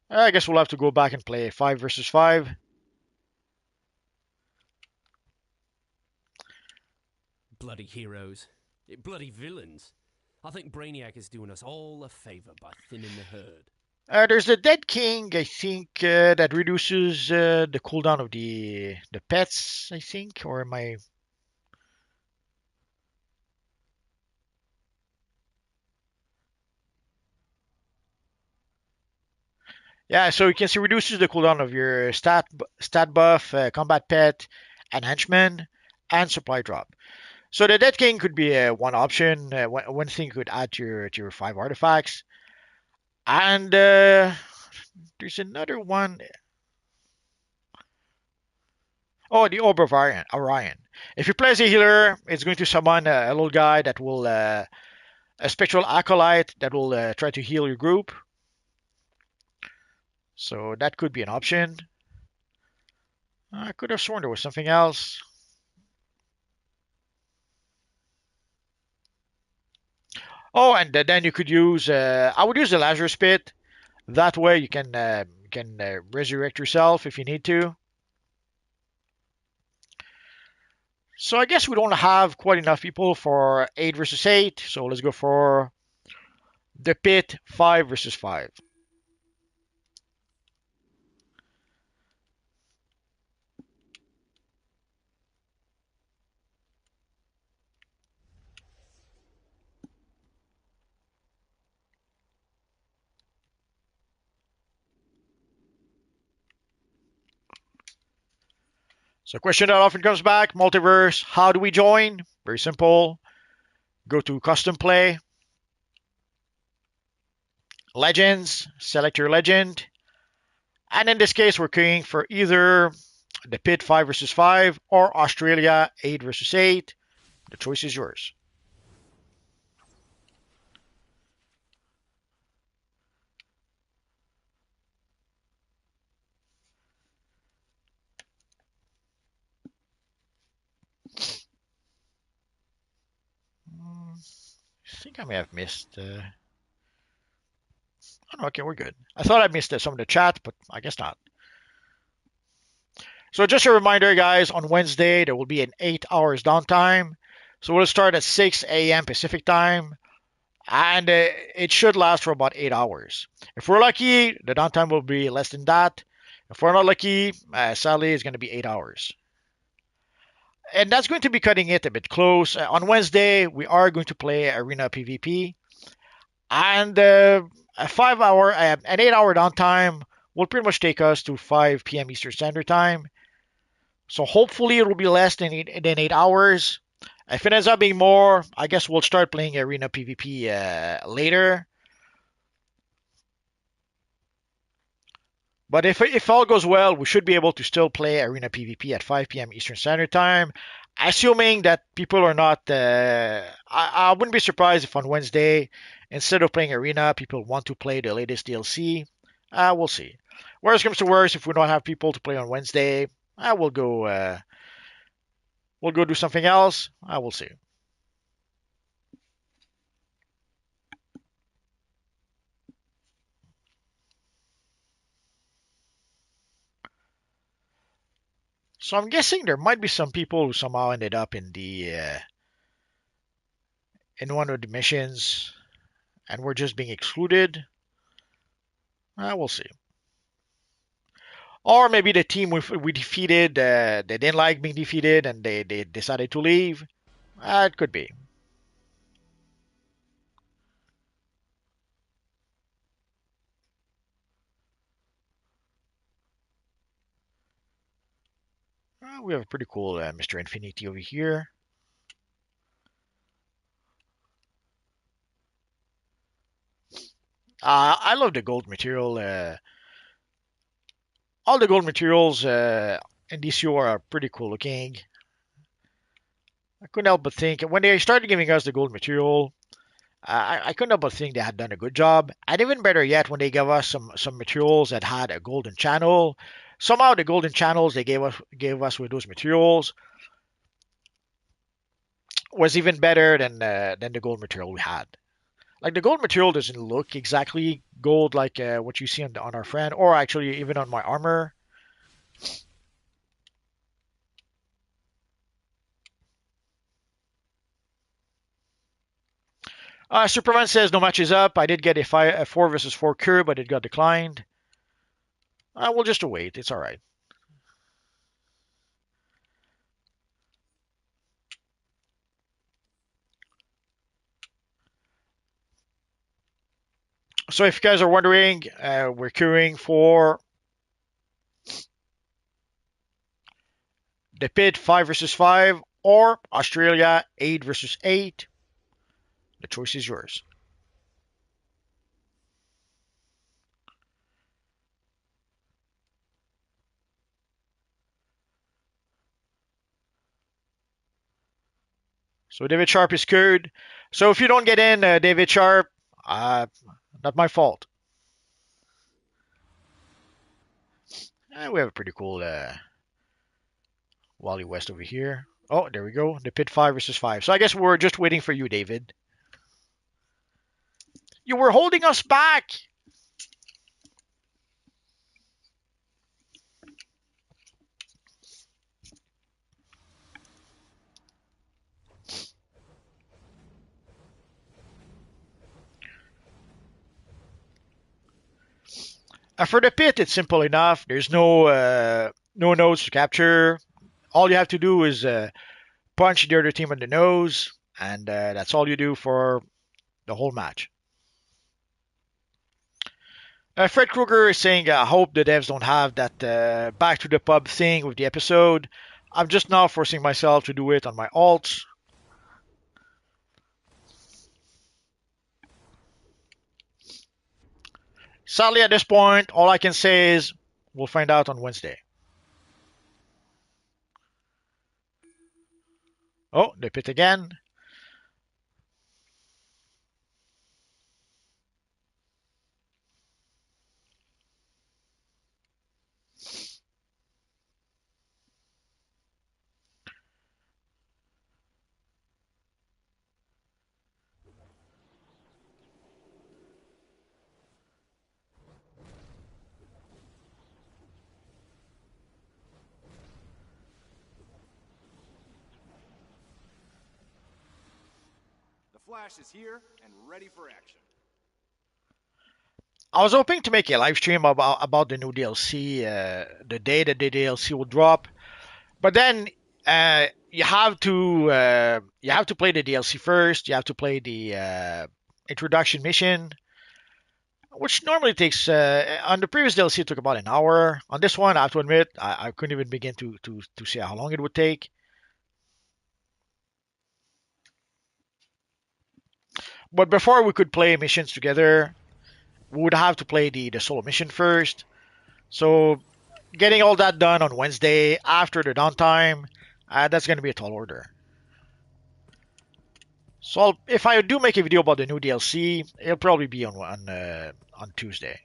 I guess we'll have to go back and play 5 versus 5. Bloody heroes. Bloody villains. I think Brainiac is doing us all a favor by thinning the herd. There's the Dead King, I think, that reduces the cooldown of the pets, I think, or am I? Yeah, so you can see reduces the cooldown of your stat buff, combat pet, and henchman, and supply drop. So the Dead King could be one option, one thing you could add to your 5 artifacts. And there's another one. Oh, the Orb of Orion. If you play as a healer, it's going to summon a little guy that will a spectral acolyte that will try to heal your group. So that could be an option. I could have sworn there was something else. Oh, and then you could use. I would use the Lazarus Pit. That way you can resurrect yourself if you need to. So I guess we don't have quite enough people for 8 versus 8. So let's go for the pit 5 versus 5. So question that often comes back, multiverse, how do we join? Very simple. Go to custom play, legends, select your legend. And in this case, we're queuing for either the pit 5 versus 5 or Australia 8 versus 8. The choice is yours. think I may have missed. Oh, no, okay, we're good. I thought I missed some of the chat, but I guess not. So just a reminder, guys, on Wednesday there will be an 8 hours downtime. So we'll start at 6 a.m. Pacific time, and it should last for about 8 hours. If we're lucky, the downtime will be less than that. If we're not lucky, sadly, it's going to be 8 hours. And that's going to be cutting it a bit close. On Wednesday, we are going to play Arena PvP, and an 8 hour downtime will pretty much take us to 5 p.m. Eastern Standard Time. So hopefully it will be less than 8 hours. If it ends up being more, I guess we'll start playing Arena PvP later. But if all goes well, we should be able to still play Arena PvP at 5 p.m. Eastern Standard Time, assuming that people are not. I wouldn't be surprised if on Wednesday, instead of playing Arena, people want to play the latest DLC. We'll see. Worst comes to worst, if we don't have people to play on Wednesday, we'll go. We'll go do something else. We'll see. So I'm guessing there might be some people who somehow ended up in one of the missions and were just being excluded. We'll see. Or maybe the team we defeated, they didn't like being defeated and they decided to leave. It could be. We have a pretty cool Mr. Infinity over here. I love the gold material. All the gold materials in DCUO are pretty cool looking. I couldn't help but think when they started giving us the gold material, I couldn't help but think they had done a good job. And even better yet, when they gave us some materials that had a golden channel, somehow the golden channels they gave us with those materials was even better than the gold material we had. Like the gold material doesn't look exactly gold like what you see on our friend, or actually even on my armor. Superman says no match is up. I did get a 4 versus 4 cure, but it got declined. We'll just wait. It's all right. So if you guys are wondering, we're queuing for the pit 5 versus 5 or Australia 8 versus 8. The choice is yours. So David Sharp is queued. So if you don't get in, David Sharp, not my fault. We have a pretty cool Wally West over here. Oh, there we go. The pit 5 versus 5. So I guess we're just waiting for you, David. You were holding us back. For the pit, it's simple enough. There's no nodes to capture. All you have to do is punch the other team in the nose, and that's all you do for the whole match. Fred Krueger is saying, I hope the devs don't have that back to the pub thing with the episode. I'm just now forcing myself to do it on my alts. Sadly, at this point, all I can say is we'll find out on Wednesday. Oh, they pit again. Flash is here and ready for action. I was hoping to make a live stream about the new DLC, the day that the DLC will drop, but then you have to play the DLC first. You have to play the introduction mission, which normally takes on the previous DLC it took about an hour. On this one, I have to admit, I couldn't even begin to say how long it would take. But before we could play missions together, we would have to play the solo mission first. So getting all that done on Wednesday after the downtime, that's going to be a tall order. So if I do make a video about the new DLC, it'll probably be on Tuesday.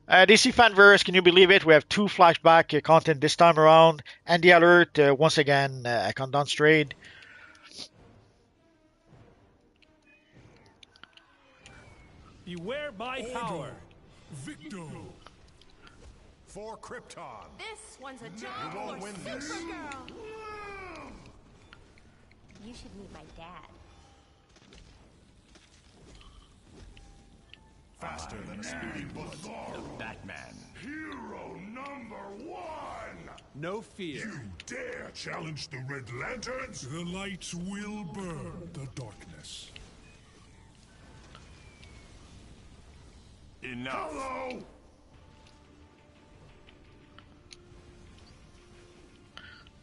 DC Fanverse, can you believe it? We have 2 flashback content this time around, and the alert once again a countdown trade. Beware my power. Victor. For Krypton. This one's a job You won't for win this. Supergirl. You should meet my dad. Faster than a speeding bullet. Batman. Hero number 1! No fear. You dare challenge the Red Lanterns? The lights will burn the darkness. Enough. Hello!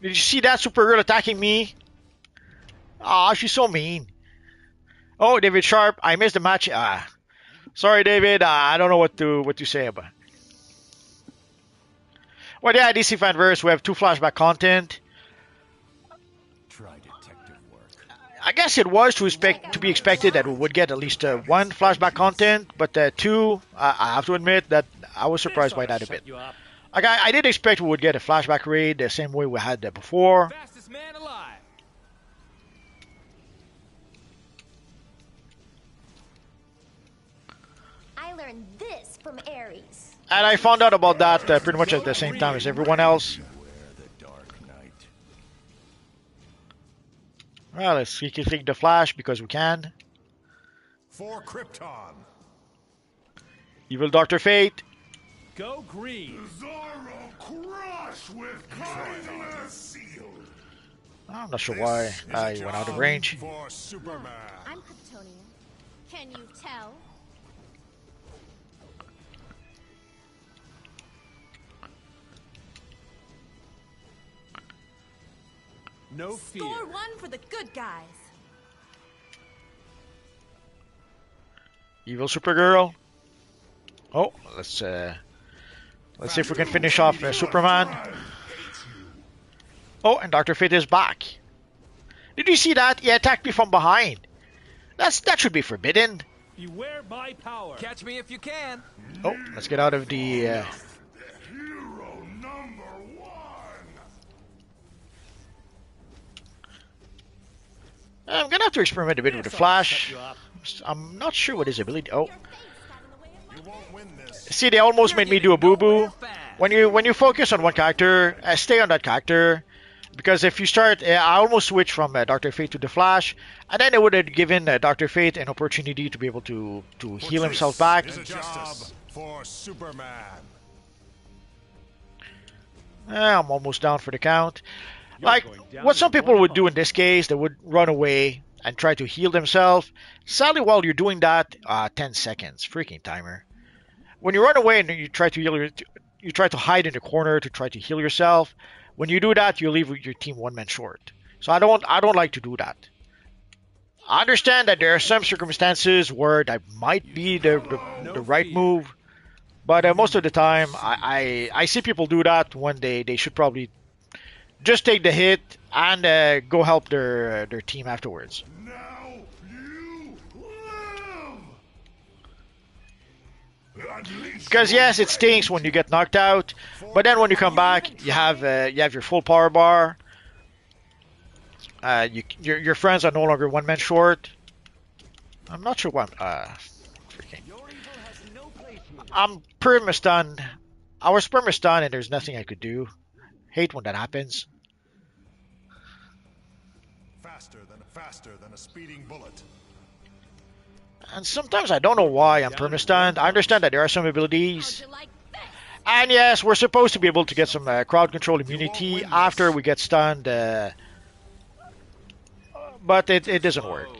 Did you see that Supergirl attacking me? Ah, she's so mean. Oh, David Sharp, I missed the match. Sorry, David. I don't know what to say about. Well, yeah, DC Fanverse, we have 2 flashback content. Try detective work. I guess it was to be expected that we would get at least 1 flashback content, but 2, I have to admit that I was surprised by that a bit. Like I did expect we would get a flashback raid the same way we had before. Fastest man alive. I learned this from Ares. And I found out about that pretty much at the same time as everyone else. The Dark Knight. Well, let's click the flash because we can. For Krypton. Evil Dr. Fate. Go green. Zorro crush with kindness sealed. I'm not sure why I went out of range. For Superman. I'm Kryptonian. Can you tell? No fear. Score 1 for the good guys. Evil Supergirl. Oh, let's see if we can finish off Superman. Oh, and Dr. Fate is back. Did you see that? He attacked me from behind. That should be forbidden. Beware my power. Catch me if you can. Oh, let's get out of the. Hero number 1! I'm gonna have to experiment a bit with the Flash. I'm not sure what his ability. Oh, You won't win this. see, they almost made me do a boo boo. When you focus on one character, stay on that character. Because if you start, I almost switched from Dr. Fate to the Flash, and then it would have given Dr. Fate an opportunity to be able to heal himself back. Is a job for Superman. I'm almost down for the count. Like, what some people would do in this case, they would run away and try to heal themselves. Sadly, while you're doing that, 10 seconds, freaking timer. When you run away and you try to you try to hide in the corner to try to heal yourself. When you do that, you leave your team 1 man short. So I don't like to do that. I understand that there are some circumstances where that might be the right move, but most of the time I see people do that when they should probably just take the hit and go help their team afterwards. Now you live! Because yes, it stinks when you get knocked out, but then when you come back, you have your full power bar. Your friends are no longer 1 man short. I'm not sure what. I'm pretty much done. I was pretty much done, and there's nothing I could do. Hate when that happens. Faster than a speeding bullet. And sometimes I don't know why I'm perma-stunned. I understand that there are some abilities. And yes, we're supposed to be able to get some crowd control immunity after we get stunned. But it doesn't work.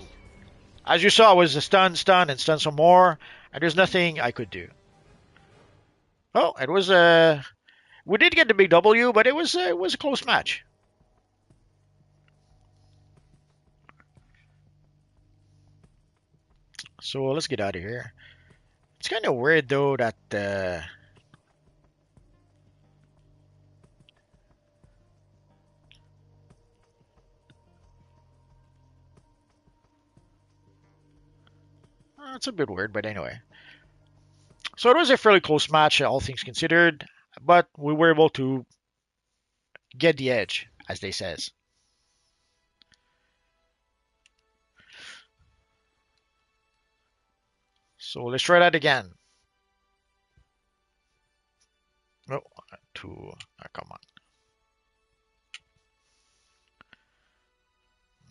As you saw, I was stunned, and stunned some more. And there's nothing I could do. Oh, it was we did get the big W, but it was a close match. So let's get out of here. It's kind of weird though that it's a bit weird, but anyway. So it was a fairly close match, all things considered, but we were able to get the edge, as they says. So let's try that again. Oh, come on.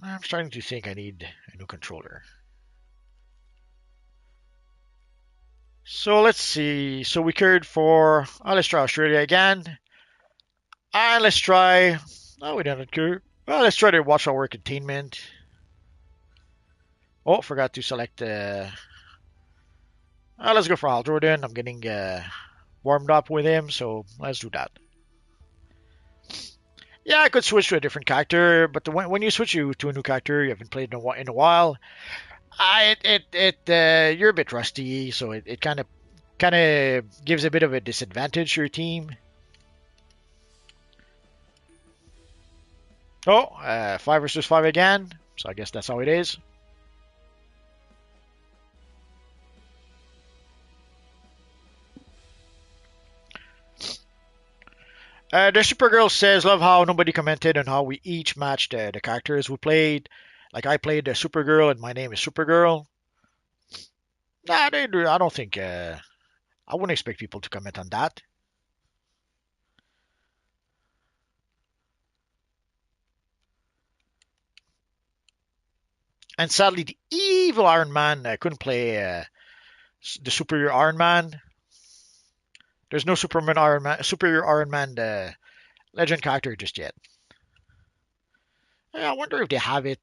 I'm starting to think I need a new controller. So let's see. So we cleared for. Let's try Australia again. And let's try. Oh, we didn't clear. Well, let's try to watch our containment. Oh, forgot to select. Let's go for Al Jordan. I'm getting warmed up with him, so let's do that. Yeah, I could switch to a different character, but when you switch to a new character you haven't played in a while, you're a bit rusty, so it kind of gives a bit of a disadvantage to your team. Oh, 5 versus 5 again, so I guess that's how it is. The Supergirl says, love how nobody commented on how we each matched the characters we played. Like I played the Supergirl and my name is Supergirl. Nah, I don't think. I wouldn't expect people to comment on that. And sadly, the evil Iron Man couldn't play the superior Iron Man. There's no superior Iron Man legend character just yet. I wonder if they have it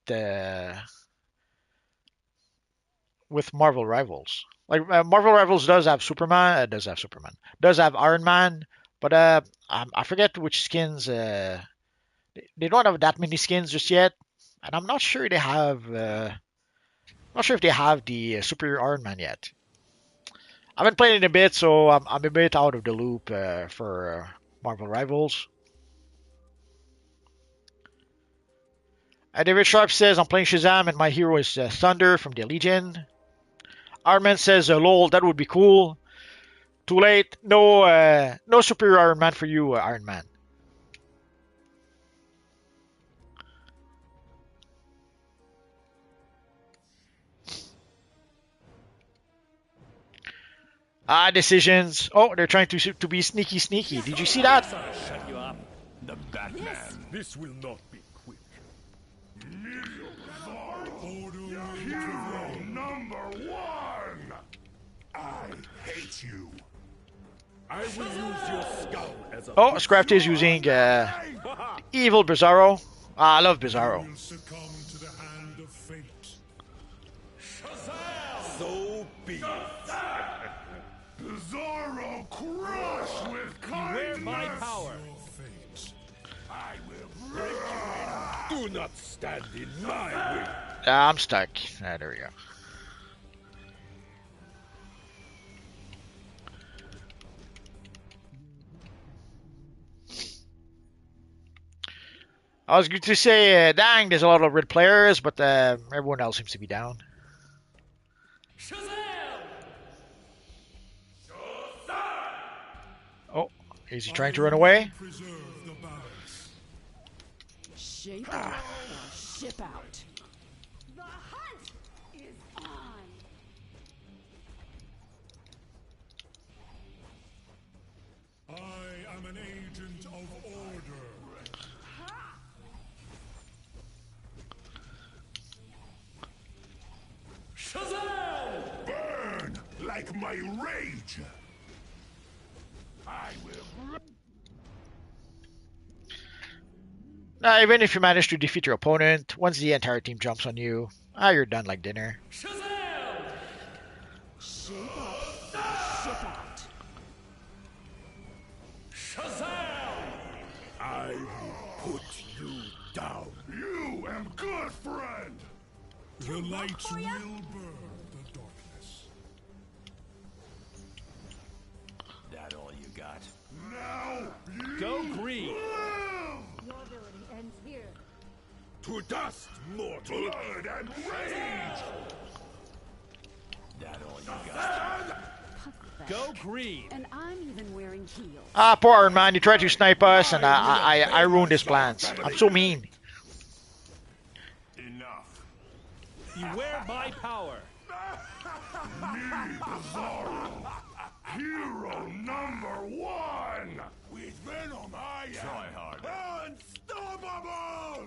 with Marvel Rivals. Like Marvel Rivals does have Superman, does have Iron Man, but I forget which skins. They don't have that many skins just yet, and I'm not sure they have. Not sure if they have the Superior Iron Man yet. I haven't played it in a bit, so I'm a bit out of the loop for Marvel Rivals. David Sharp says, I'm playing Shazam and my hero is Thunder from the Legion. Iron Man says, lol, that would be cool. Too late. No Superior Iron Man for you, Iron Man. Decisions. Oh, they're trying to be sneaky. Did you see that? Shut you up. The Batman. Yes. This will not be quick. Hero number 1! I hate you. I will use your skull as a... Oh, Scraft is using evil Bizarro. I love Bizarro. You will succumb to the hand of fate. So be it. Bizarro crush with kindness. my power. Fate. I will break you in. Do not stand in my way. I'm stuck. There we go. I was going to say, dang, there's a lot of red players, but everyone else seems to be down. Oh, is he trying to run away? Shape or ship out. The hunt is on. I am an agent of order. like my rage. I will. Now, even if you manage to defeat your opponent, once the entire team jumps on you, you're done like dinner. Shape up, ship out. I will put you down. You am good, friend. The lights will burn the darkness. That all you got? Now you Go green. live. Your ability ends here. To dust, mortal. Blood and rage. That all you got? Go green. And I'm even wearing heels. Poor Iron Man, he tried to snipe us, and I ruined his plans. I'm so mean. Enough. Beware my power. Me, Bizarro. Hero number one. With Venom, I am. Try harder. Unstoppable.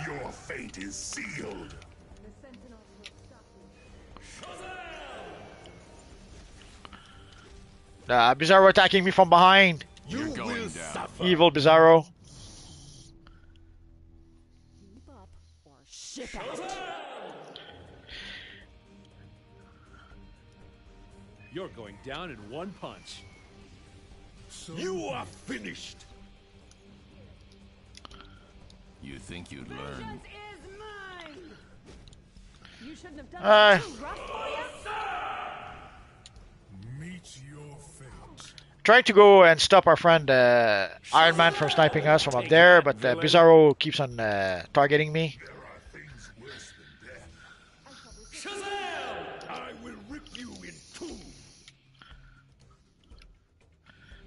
Your fate is sealed. The Sentinels will stop you. Bizarro attacking me from behind. You going will down. suffer. Evil Bizarro. Keep up or ship out. You're going down in one punch. You are finished. You think you'd learn? Vengeance is mine. You shouldn't have done Uh, it too rough for you. Meet your fate. Trying to go and stop our friend Iron Man from sniping us from up there, but Bizarro keeps on targeting me. There are things worse than death. I will rip you in two.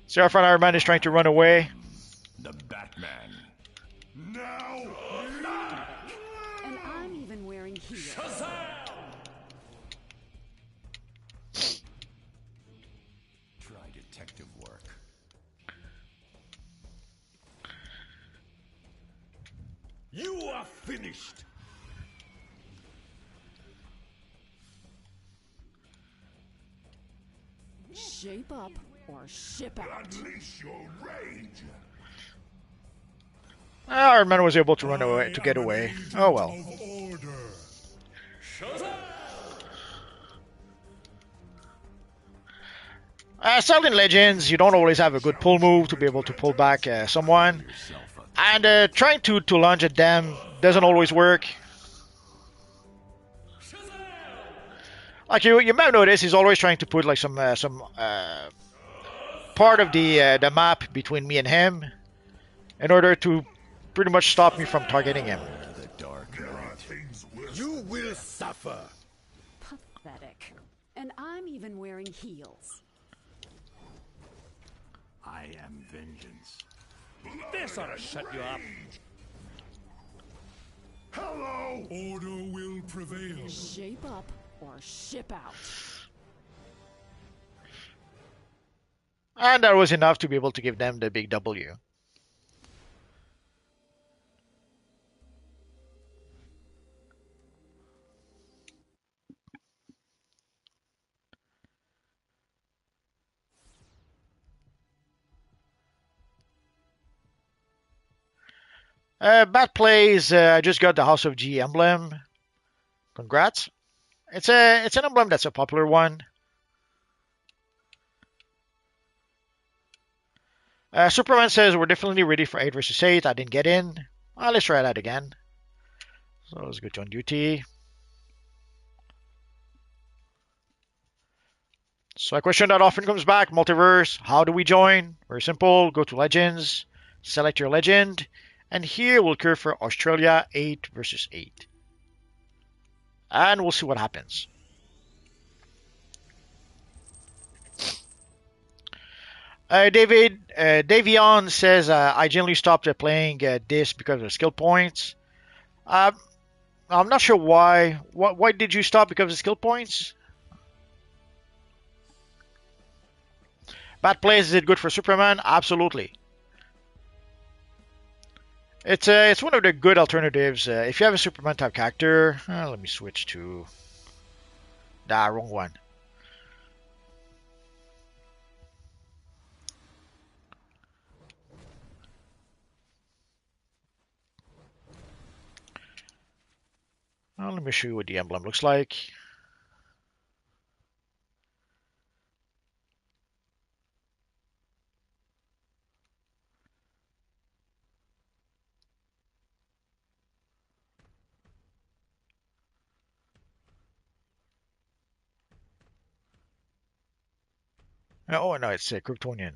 See, our friend Iron Man is trying to run away. The Batman. Now. And I'm even wearing heels. Try detective work. You are finished. Shape up or ship out. Unleash your rage. Iron Man was able to run away, to get away. Oh well. Of order. Still in Legends, you don't always have a good pull move to be able to pull back someone. And trying to lunge at them doesn't always work. Like you might notice, he's always trying to put like some part of the map between me and him, in order to pretty much stop me from targeting him. The dark There are things worse. You will suffer. Pathetic. And I'm even wearing heels. I am vengeance. This ought to shut you up. Hello. Order will prevail. Shape up or ship out. And that was enough to be able to give them the big W. Bat plays. I just got the House of G emblem. Congrats. It's an emblem that's a popular one. Superman says we're definitely ready for 8 versus 8. I didn't get in. Well, let's try that again. So let's go to on duty. So a question that often comes back, multiverse, how do we join? Very simple, go to Legends, select your legend, and here we'll curve for Australia 8 versus 8. And we'll see what happens. Davion says, I generally stopped playing this because of skill points. I'm not sure why. Why did you stop because of skill points? Bad plays, is it good for Superman? Absolutely. It's one of the good alternatives. If you have a Superman type character, let me switch to Nah, wrong one. Well, let me show you what the emblem looks like. Oh no, it's a Kryptonian.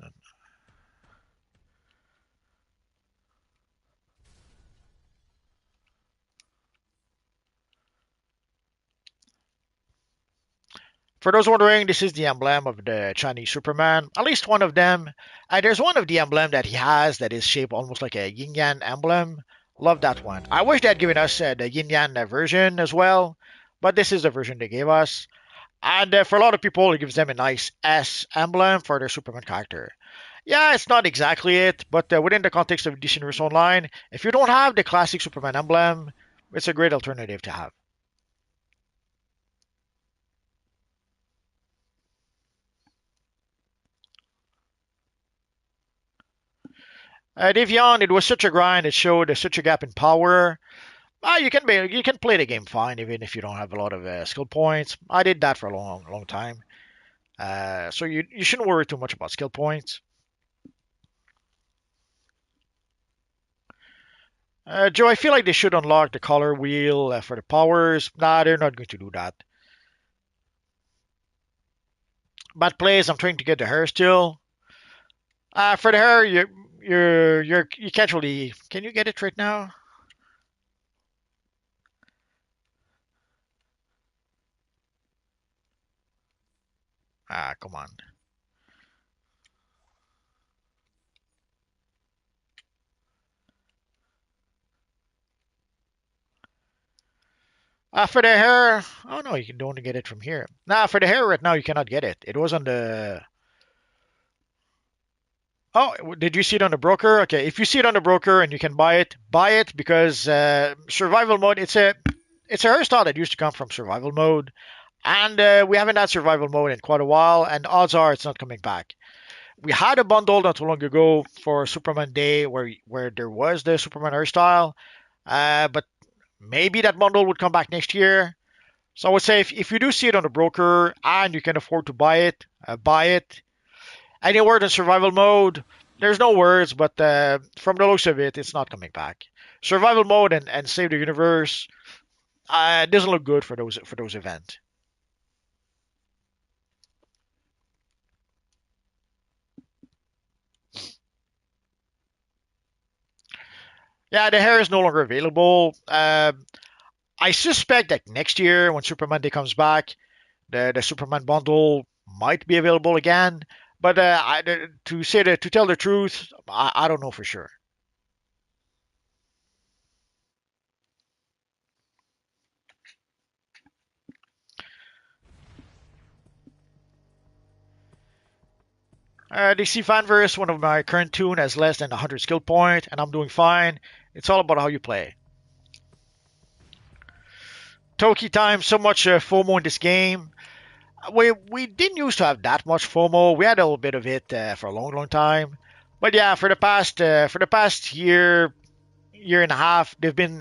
For those wondering, this is the emblem of the Chinese Superman. At least one of them. There's one of the emblem that he has that is shaped almost like a yin yang emblem. Love that one. I wish they had given us the yin yang version as well, but this is the version they gave us. And for a lot of people, it gives them a nice S emblem for their Superman character. Yeah, it's not exactly it, but within the context of DC Universe Online, if you don't have the classic Superman emblem, it's a great alternative to have. Devion, it was such a grind. It showed such a gap in power. You can play the game fine even if you don't have a lot of skill points. I did that for a long time. So you shouldn't worry too much about skill points. Joe, I feel like they should unlock the color wheel for the powers. Nah, they're not going to do that. Bad plays. I'm trying to get the hair still. For the hair, you can't really. Can you get it right now? Ah, come on. For the hair, oh no, you can only get it from here. Nah, for the hair right now, you cannot get it. It was on the. Oh, did you see it on the broker? Okay, if you see it on the broker and you can buy it because survival mode. It's a hairstyle that used to come from survival mode, and we haven't had survival mode in quite a while, and odds are it's not coming back. We had a bundle not too long ago for Superman Day where there was the Superman hairstyle, but maybe that bundle would come back next year. So I would say if you do see it on the broker and you can afford to buy it, buy it. Any word in survival mode? There's no words, but from the looks of it, it's not coming back. Survival mode and save the universe doesn't look good for those events. Yeah, the hair is no longer available. I suspect that next year when Superman Day comes back, the Superman bundle might be available again. But to tell the truth, I don't know for sure. DC Fanverse, one of my current tune, has less than 100 skill point, and I'm doing fine. It's all about how you play. Toki time, so much FOMO in this game. We didn't used to have that much FOMO. We had a little bit of it for a long time. But yeah, for the past year and a half, they've been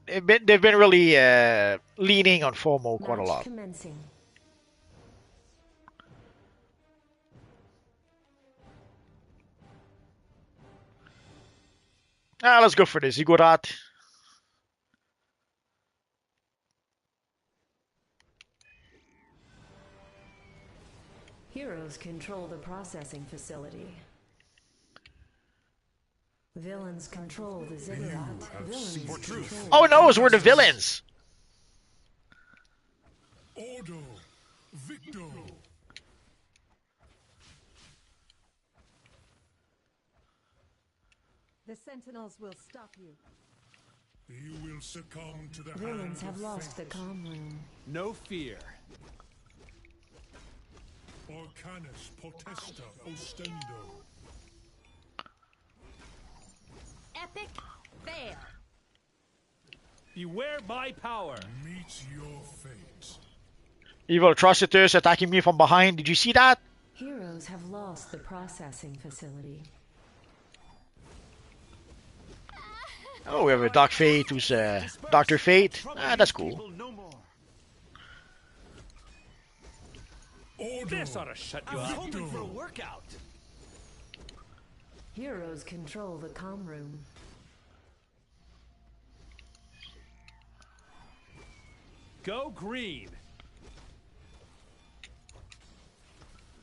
really leaning on FOMO quite a lot. Commencing. Let's go for the Ziggurat. Heroes control the processing facility. Villains control the ziggurat. Villains control Oh no, we're the villains. Ordo, Victor. The Sentinels will stop you. You will succumb to the Villains hand have of lost the fate. comm room. No fear. Orcanus potesta ostendo. Epic fail. Beware my power. Meet your fate. Evil Atrocitus attacking me from behind. Did you see that? Heroes have lost the processing facility. Oh, we have a Doc Fate who's Dr. Fate. Ah, that's cool. This ought to shut you up. Hoping for a workout. Heroes control the comm room. Go green.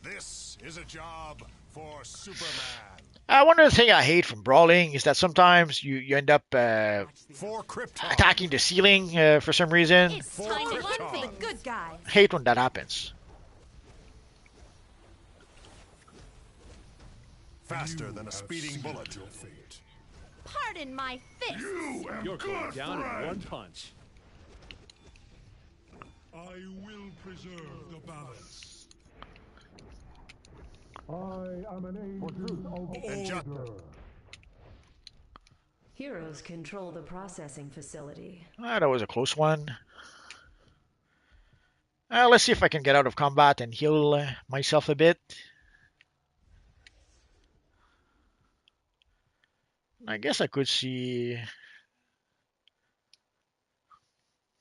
This is a job for Superman. One of the things I hate from brawling is that sometimes you end up For Krypton. attacking the ceiling for some reason. It's time to hunt the good guys. Hate when that happens. Faster than a speeding bullet. Your fate. Pardon my fist. You am You're going good, down in friend. one punch. I will preserve the balance. I am an agent of And just order. Heroes control the processing facility. Ah, that was a close one. Let's see if I can get out of combat and heal myself a bit. I guess I could see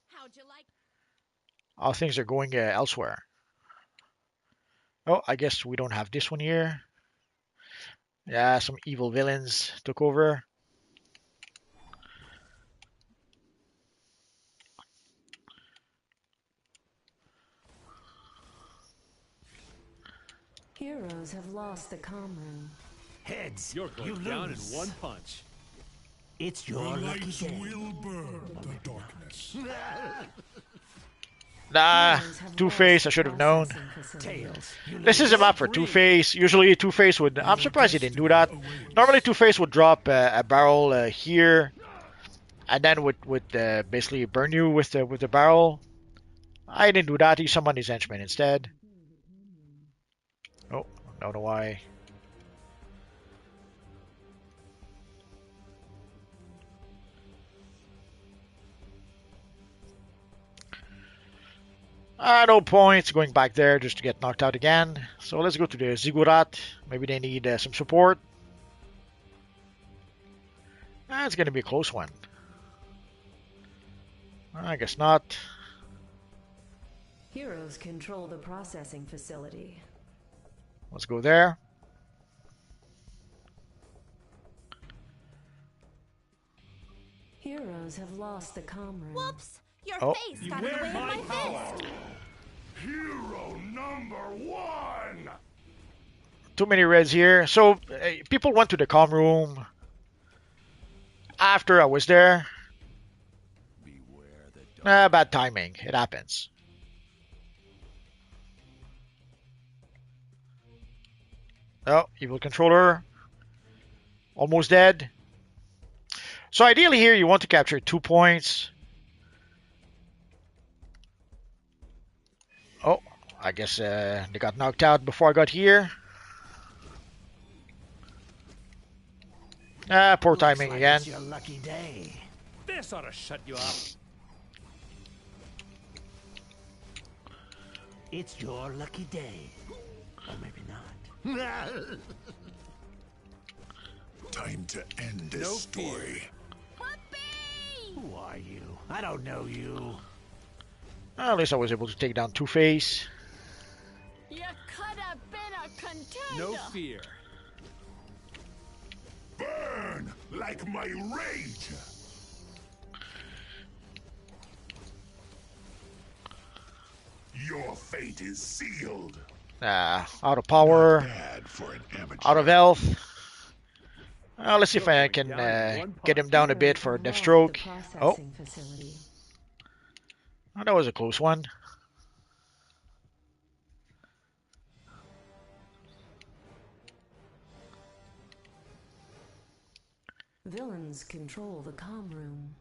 How'd you like? how things are going elsewhere. Oh, I guess we don't have this one here. Yeah, some evil villains took over. Heroes have lost the comm room. Heads, You're you going down in lose. one punch. It's The your lucky lights day. will burn the darkness. Nah, Heroes have Two-Face, I lost should have known. processing facility. Tails, you This is a map for Two-Face. Usually Two-Face would... I'm surprised he didn't do that. Normally Two-Face would drop a barrel here, and then would basically burn you with the barrel. I didn't do that. He summoned his henchman instead. Oh, don't know why. No points going back there just to get knocked out again. So let's go to the Ziggurat. Maybe they need some support. It's going to be a close one. I guess not. Heroes control the processing facility. Let's go there. Heroes have lost the comm room. Whoops! Your Oh. face got in the way of my fist. Hero number one. Too many reds here. So people went to the comm room after I was there. Bad timing. It happens. Oh, evil controller. Almost dead. So ideally here you want to capture 2 points. Oh, I guess they got knocked out before I got here. Poor timing like again. It's your lucky day. This ought to shut you up. It's your lucky day. Or maybe not. Time to end this No story. Who are you? I don't know you. At least I was able to take down Two-Face. You could have been a contender. No fear. Burn like my rage. Your fate is sealed. Out of power, Bad for an amateur. out of health. Let's see if I can get him down a bit for a Heroes have Deathstroke. lost the Oh, processing facility. that was a close one. Villains control the comm room.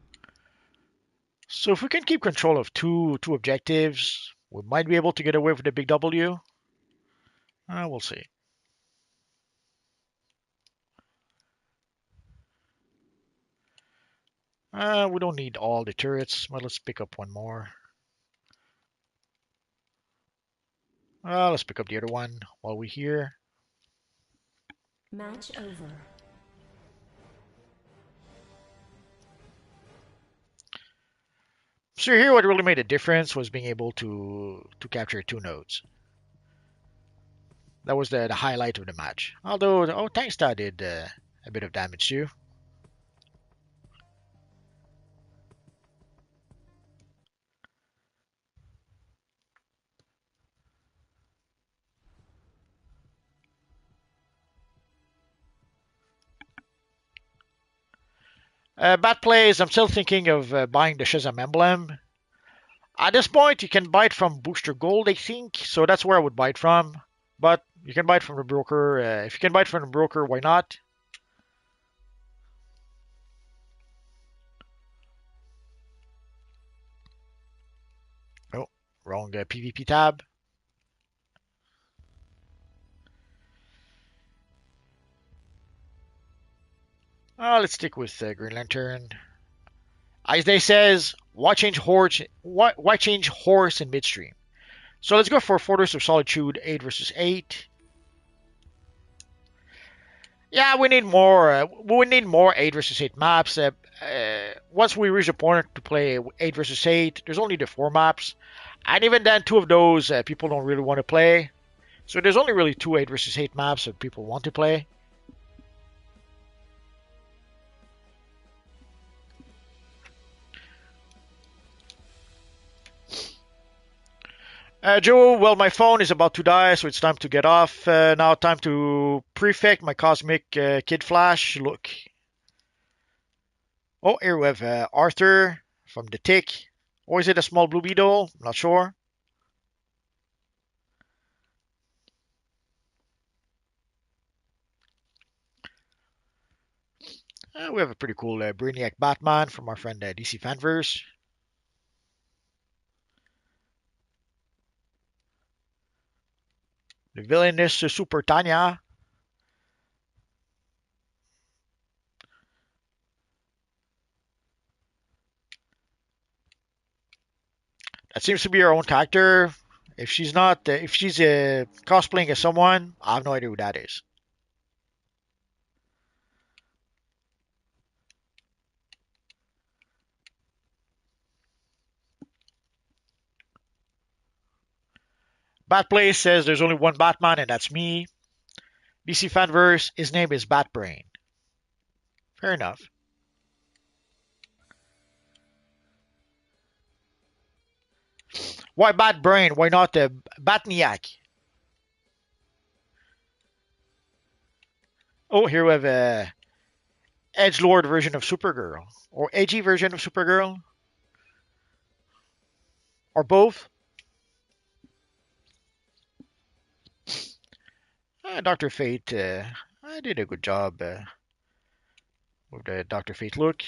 So if we can keep control of two objectives, we might be able to get away with the big W. We'll see. We don't need all the turrets, but let's pick up one more. Let's pick up the other one while we're here. Match over. So here, what really made a difference was being able to capture 2 nodes. That was the highlight of the match. Although, oh, Tanksta did a bit of damage too. Bad plays, I'm still thinking of buying the Shazam emblem. At this point, you can buy it from Booster Gold, I think. So that's where I would buy it from. But you can buy it from the broker. If you can buy it from the broker, why not? Oh, wrong PvP tab. Let's stick with Green Lantern. As they says, why change horse? Why change horse in midstream? So let's go for Fortress of Solitude 8 versus 8. Yeah, we need more. We need more 8 versus 8 maps. Once we reach the point to play 8 versus 8, there's only the 4 maps, and even then, 2 of those people don't really want to play. So there's only really 2 8 versus 8 maps that people want to play. Joe, well, my phone is about to die, so it's time to get off. Now, time to prefect my Cosmic Kid Flash look. Oh, here we have Arthur from the Tick. Or is it a small blue beetle? I'm not sure. We have a pretty cool Brainiac Batman from our friend DC Fanverse. The villain is Super Tanya. That seems to be her own character. If she's not, if she's cosplaying as someone, I have no idea who that is. Batplace says there's only one Batman, and that's me. DC Fanverse, his name is Batbrain. Fair enough. Why Batbrain? Why not Batniak? Oh, here we have a edgelord version of Supergirl, or edgy version of Supergirl, or both. Doctor Fate, I did a good job with the Doctor Fate look.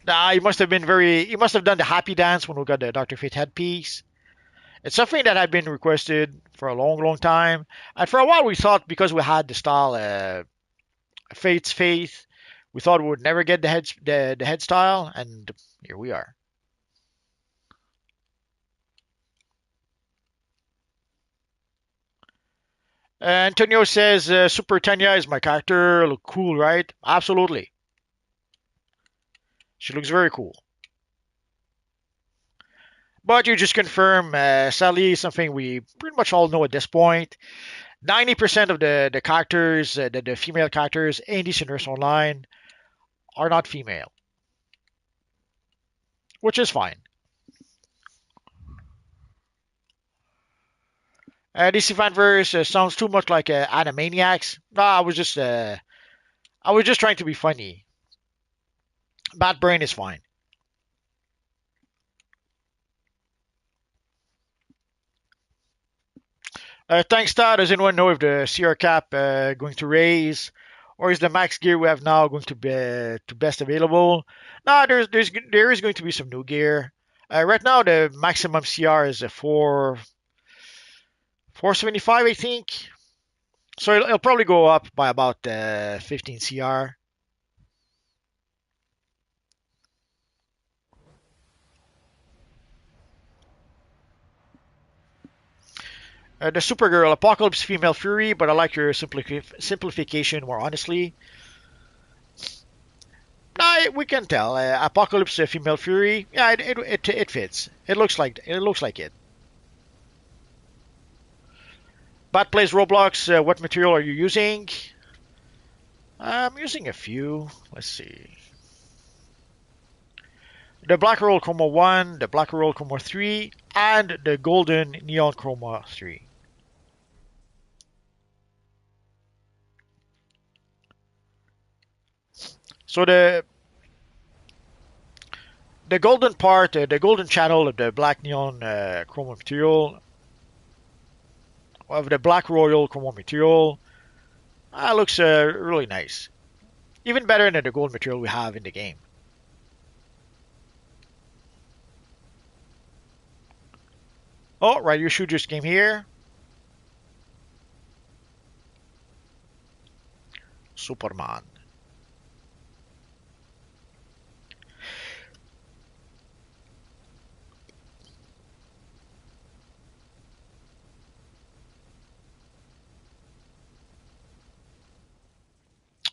Nah, he must have been very. He must have done the happy dance when we got the Doctor Fate headpiece. It's something that had been requested for a long, long time, and for a while we thought because we had the style Fate's Faith, we thought we would never get the head style, and here we are. Antonio says Super Tanya is my character. Look cool, right? Absolutely. She looks very cool. But you just confirm, sadly, something we pretty much all know at this point. 90% of the characters, the female characters in DC Universe Online are not female, which is fine. DC Fanverse sounds too much like Animaniacs. No, I was just trying to be funny. Bad Brain is fine. Thanks, Todd. Does anyone know if the CR cap going to raise, or is the max gear we have now going to be to best available? No, there is going to be some new gear. Right now, the maximum CR is a 475, I think. So it'll probably go up by about 15 CR. The Supergirl, Apocalypse, Female Fury, but I like your simplification more honestly. No, we can tell. Apocalypse, Female Fury. Yeah, it fits. It looks like it. Bat plays Roblox. What material are you using? I'm using a few. Let's see. The Black Roll Chroma 1, the Black Roll Chroma 3, and the Golden Neon Chroma 3. So the golden part, the golden channel of the black neon chroma material, of the black royal chroma material, looks really nice. Even better than the gold material we have in the game. Oh, right, you shoot just came here. Superman.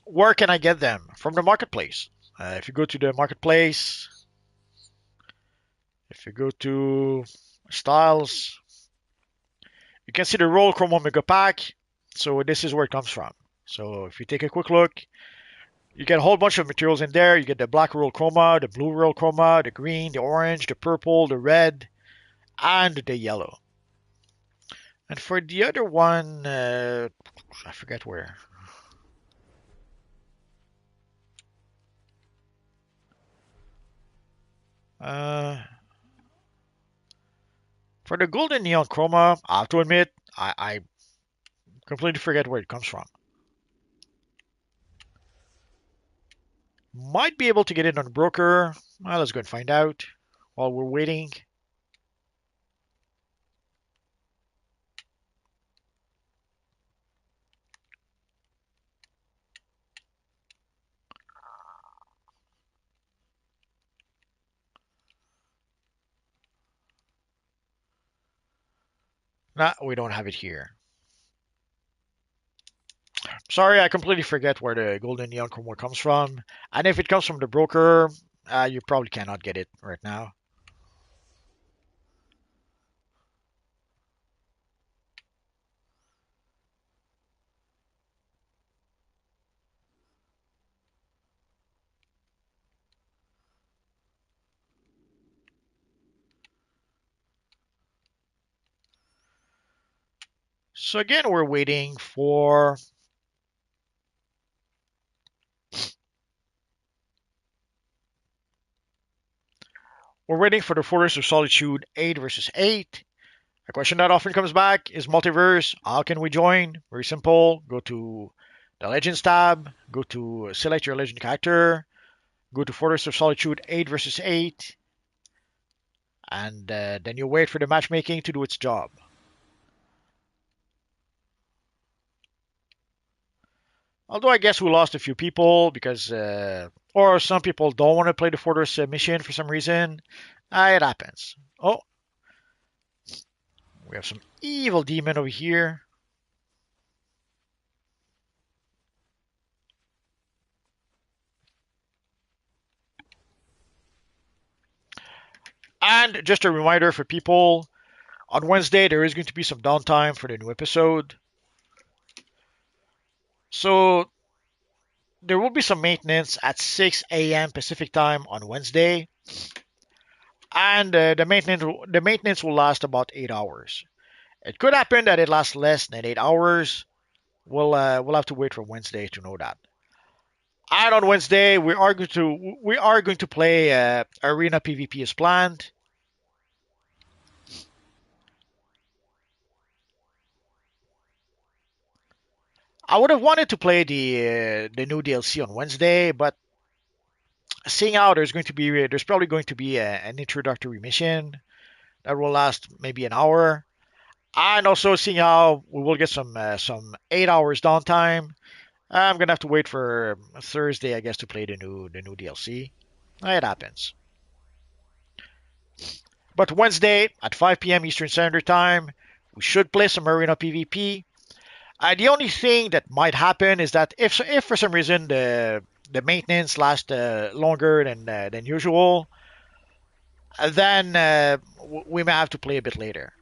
Where can I get them? From the marketplace. If you go to the marketplace, if you go to styles, you can see the roll chroma mega pack. So this is where it comes from. So if you take a quick look, you get a whole bunch of materials in there. You get the black royal chroma, the blue royal chroma, the green, the orange, the purple, the red, and the yellow. And for the other one, I forget where. Uh, for the golden neon chroma, I have to admit, I completely forget where it comes from. Might be able to get it on broker. Well, let's go and find out while we're waiting. Nah, we don't have it here. Sorry, I completely forget where the golden neon chroma comes from. And if it comes from the broker, you probably cannot get it right now. So again, we're waiting for the Fortress of Solitude 8 versus 8. A question that often comes back is multiverse. How can we join? Very simple. Go to the Legends tab, go to select your legend character, go to Fortress of Solitude 8 versus 8, and then you wait for the matchmaking to do its job. Although I guess we lost a few people because, or some people don't want to play the Fortress mission for some reason. It happens. Oh, we have some evil demon over here. And just a reminder for people, on Wednesday there is going to be some downtime for the new episode. So there will be some maintenance at 6 a.m. Pacific time on Wednesday. And the maintenance will last about 8 hours. It could happen that it lasts less than 8 hours. We'll have to wait for Wednesday to know that. And on Wednesday we are going to play arena PvP as planned. I would have wanted to play the new DLC on Wednesday, but seeing how there's probably going to be an introductory mission that will last maybe an hour, and also seeing how we will get some 8 hours downtime. I'm gonna have to wait for Thursday, I guess, to play the new DLC. It happens. But Wednesday at 5 p.m. Eastern Standard Time, We should play some arena PvP. The only thing that might happen is that if for some reason the maintenance lasts longer than usual, then we may have to play a bit later.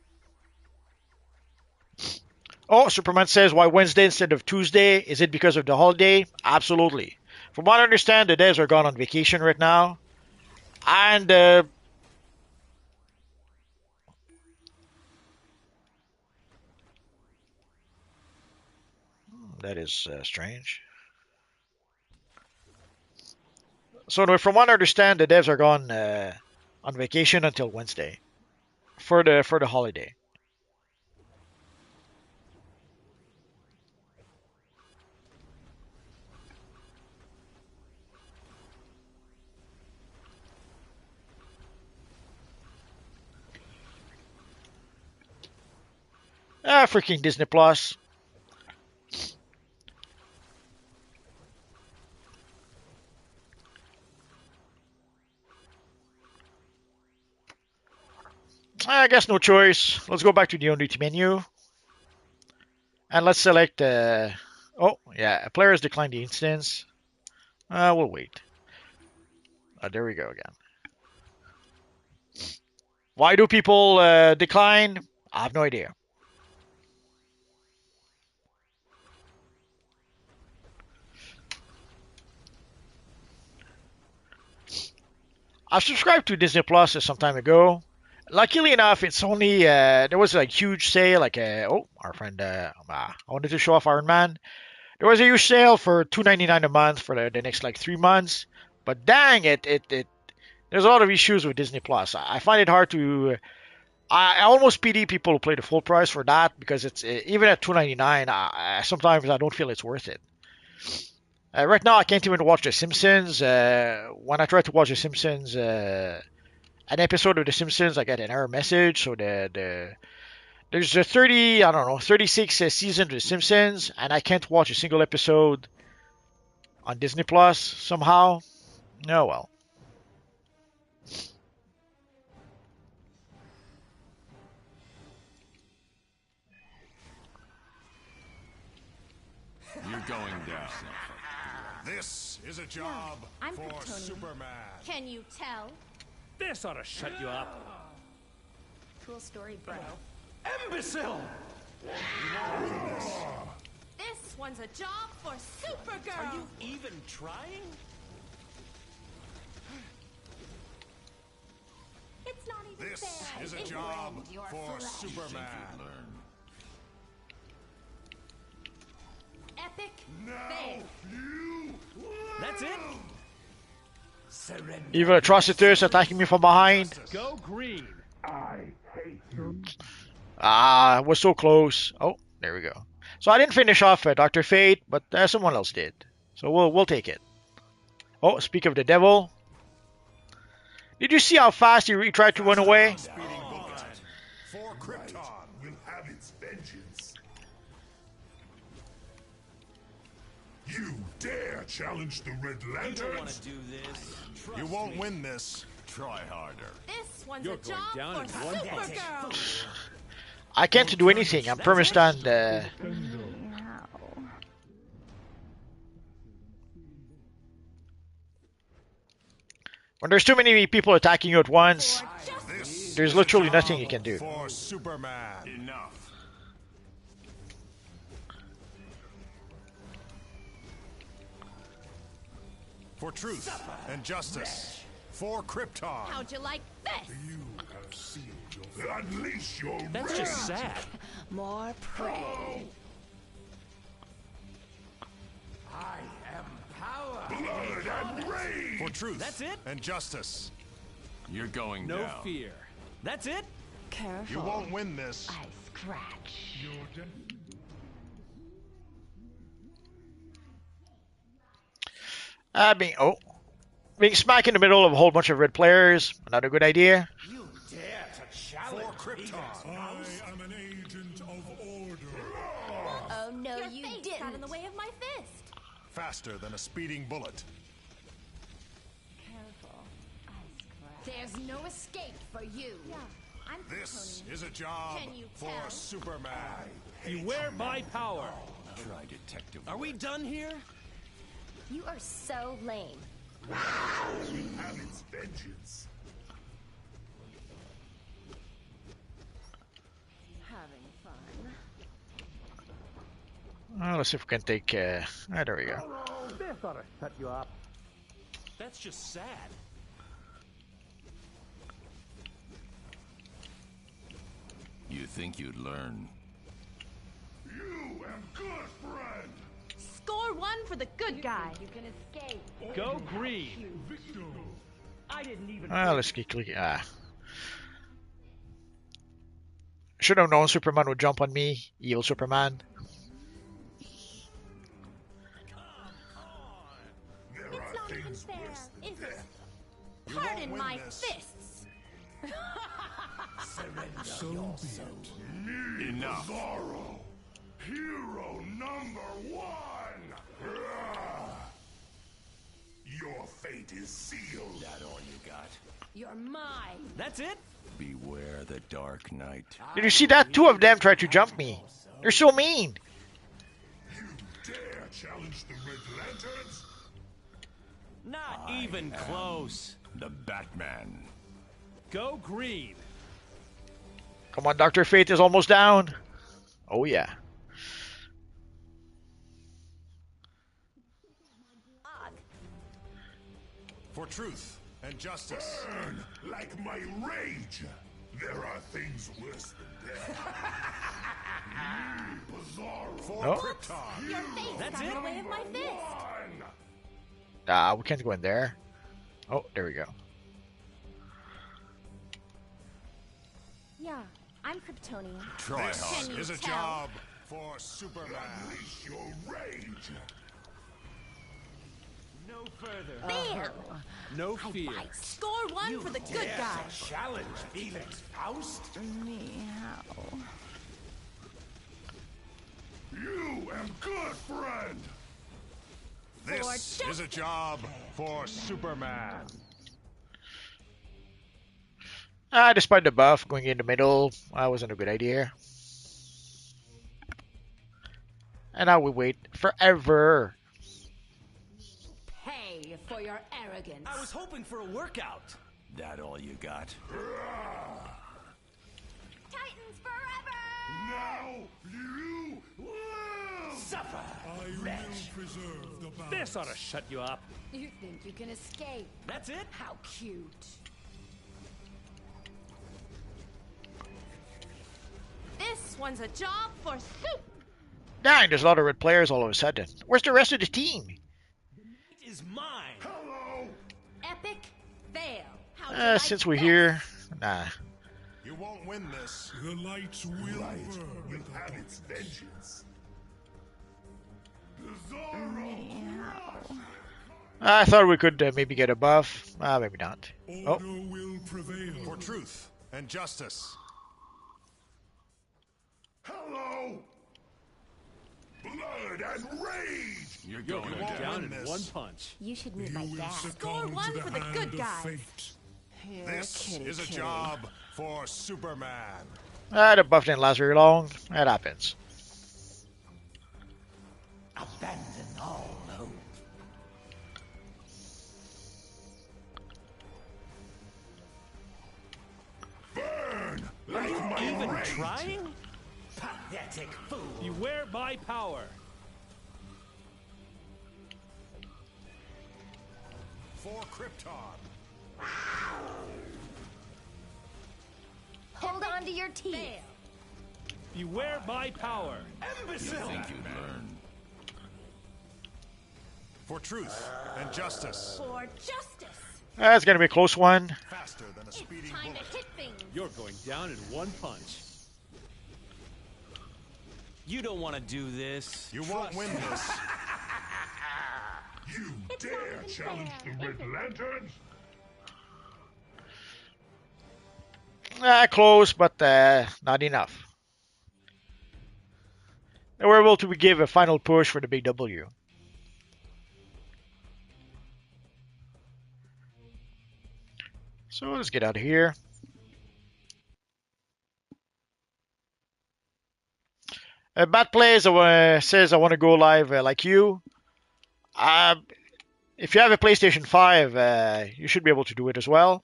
Oh, Superman says, why Wednesday instead of Tuesday? Is it because of the holiday? Absolutely. From what I understand, the devs are gone on vacation right now. And that is strange. So anyway, from what I understand, the devs are gone on vacation until Wednesday for the holiday. Ah, freaking Disney Plus. I guess no choice. Let's go back to the Unity menu. And let's select... oh, yeah, players declined the instance. We'll wait. There we go again. Why do people decline? I have no idea. I subscribed to Disney Plus some time ago. Luckily enough, it's only there was a huge sale. Like oh, our friend, I wanted to show off Iron Man. There was a huge sale for $2.99 a month for the next like 3 months. But dang it, there's a lot of issues with Disney Plus. I find it hard to. I almost pity people who play the full price for that because it's even at $2.99. Sometimes I don't feel it's worth it. Right now, I can't even watch The Simpsons. When I try to watch The Simpsons, an episode of The Simpsons, I get an error message. So there's a 36 season of The Simpsons, and I can't watch a single episode on Disney Plus somehow. Oh well. You're going down. This is a job I'm for Kryptonian. Superman. Can you tell? This ought to shut you up. Cool story, bro. Imbecile! This one's a job for Supergirl. Are you even trying? It's not even This fair. is a It job ruined your for flesh. Superman. Epic Now fail. you That's it? Surrender. Eva Atrocitus attacking me from behind. Go green. I hate you. Was so close. Oh, there we go. So I didn't finish off Dr. Fate, but someone else did. So we'll take it. Oh, speak of the devil. Did you see how fast he tried to run away? speeding bullet for Krypton will have its vengeance. You dare challenge the Red Lanterns? do this. You won't win this. Try harder. This one's You're a going job down for in one Supergirl. I can't do anything. I'm perma-stunned. When there's too many people attacking you at once, This there's is literally a nothing job you can do. For Superman. Enough. For truth and justice. For Krypton. How'd you like this? You have sealed your Unleash your That's rage. just sad. More prey. I am power. Blood and rage. For truth. That's it? And justice. You're going No down. fear. That's it? Careful. You won't win this. I scratch. Your death. Being smack in the middle of a whole bunch of red players, not a good idea. You dare to challenge For Krypton. I am an agent of order. Oh no, Your you face didn't. got in the way of my fist. Faster than a speeding bullet. Careful. I scratch. There's no escape for you. Yeah, I'm This Kryptonian. is a job Can you for tell? Superman. Beware my power. Try detective. Are we done here? You are so lame. Have its vengeance. Having fun. Let's see if we can take. There we go. This ought to shut you up. That's just sad. You think you'd learn? You am good, friend. Score one for the good guy. You can escape. Go green. I didn't even. Let's get click. Should have known Superman would jump on me. Evil Superman. There It's are not even things fair, worse than is it? death. You won't Pardon win my this. fists. Enough. Zorro, hero number one. Your fate is sealed. That all you got? You're mine. That's it? Beware the Dark Knight. Did you see that? Two of them tried to jump me. They're so mean. You dare challenge the Red Lanterns? Not even close. The Batman. Go green. Come on, Dr. Fate is almost down. Oh, yeah. For truth and justice. Burn like my rage. There are things worse than death. Bizarro. For Oh. Krypton. Your face That's got in it? the way of my fist. One. We can't go in there. Oh, there we go. Yeah, I'm Kryptonian. Try This hard. Can you is a tell? job for Superman. Unleash your rage. No further. Bam! No fear. Score one for the good guy. Challenge Felix Faust. Meow. You am good, friend. This For is a job for Superman. Despite the buff, going in the middle wasn't a good idea. And now we wait forever. Pay for your arrogance. I was hoping for a workout. That all you got? Titans forever! Now you will Suffer. I will preserve the balance. This ought to shut you up. You think you can escape? That's it? How cute. This one's a job for soup. Dang, there's a lot of red players all of a sudden. Where's the rest of the team? It is mine. Hello. Epic fail. How'd you like Since we're this? here, nah. You won't win this. The lights will Light burn. will have its vengeance. Zorro. I thought we could maybe get a buff. Maybe not. Order will prevail. For truth and justice. Hello. Blood and rage. You're You're going going won't down win in this. one punch. You should meet You my will dad. succumb Score one to the for the hand good of guys. fate. Here, This kitty, is a kitty. job for Superman. The buff didn't last very long. That happens. Abandon all hope. Burn like my Even rage. trying? Pathetic fool. Beware my power. For Krypton. Hold on to your teeth. Beware my power. You think you'd learn? For truth and justice. For justice. It's gonna be a close one. Faster than a It's speeding time bullet. to hit things. You're going down in one punch. You don't want to do this. You won't win this. You It's dare not even challenge fair, the is Red it? Lanterns? Close, but not enough. And we're able to give a final push for the big W. So let's get out of here. Bad Plays says I want to go live like you. Uh, if you have a PlayStation 5, you should be able to do it as well.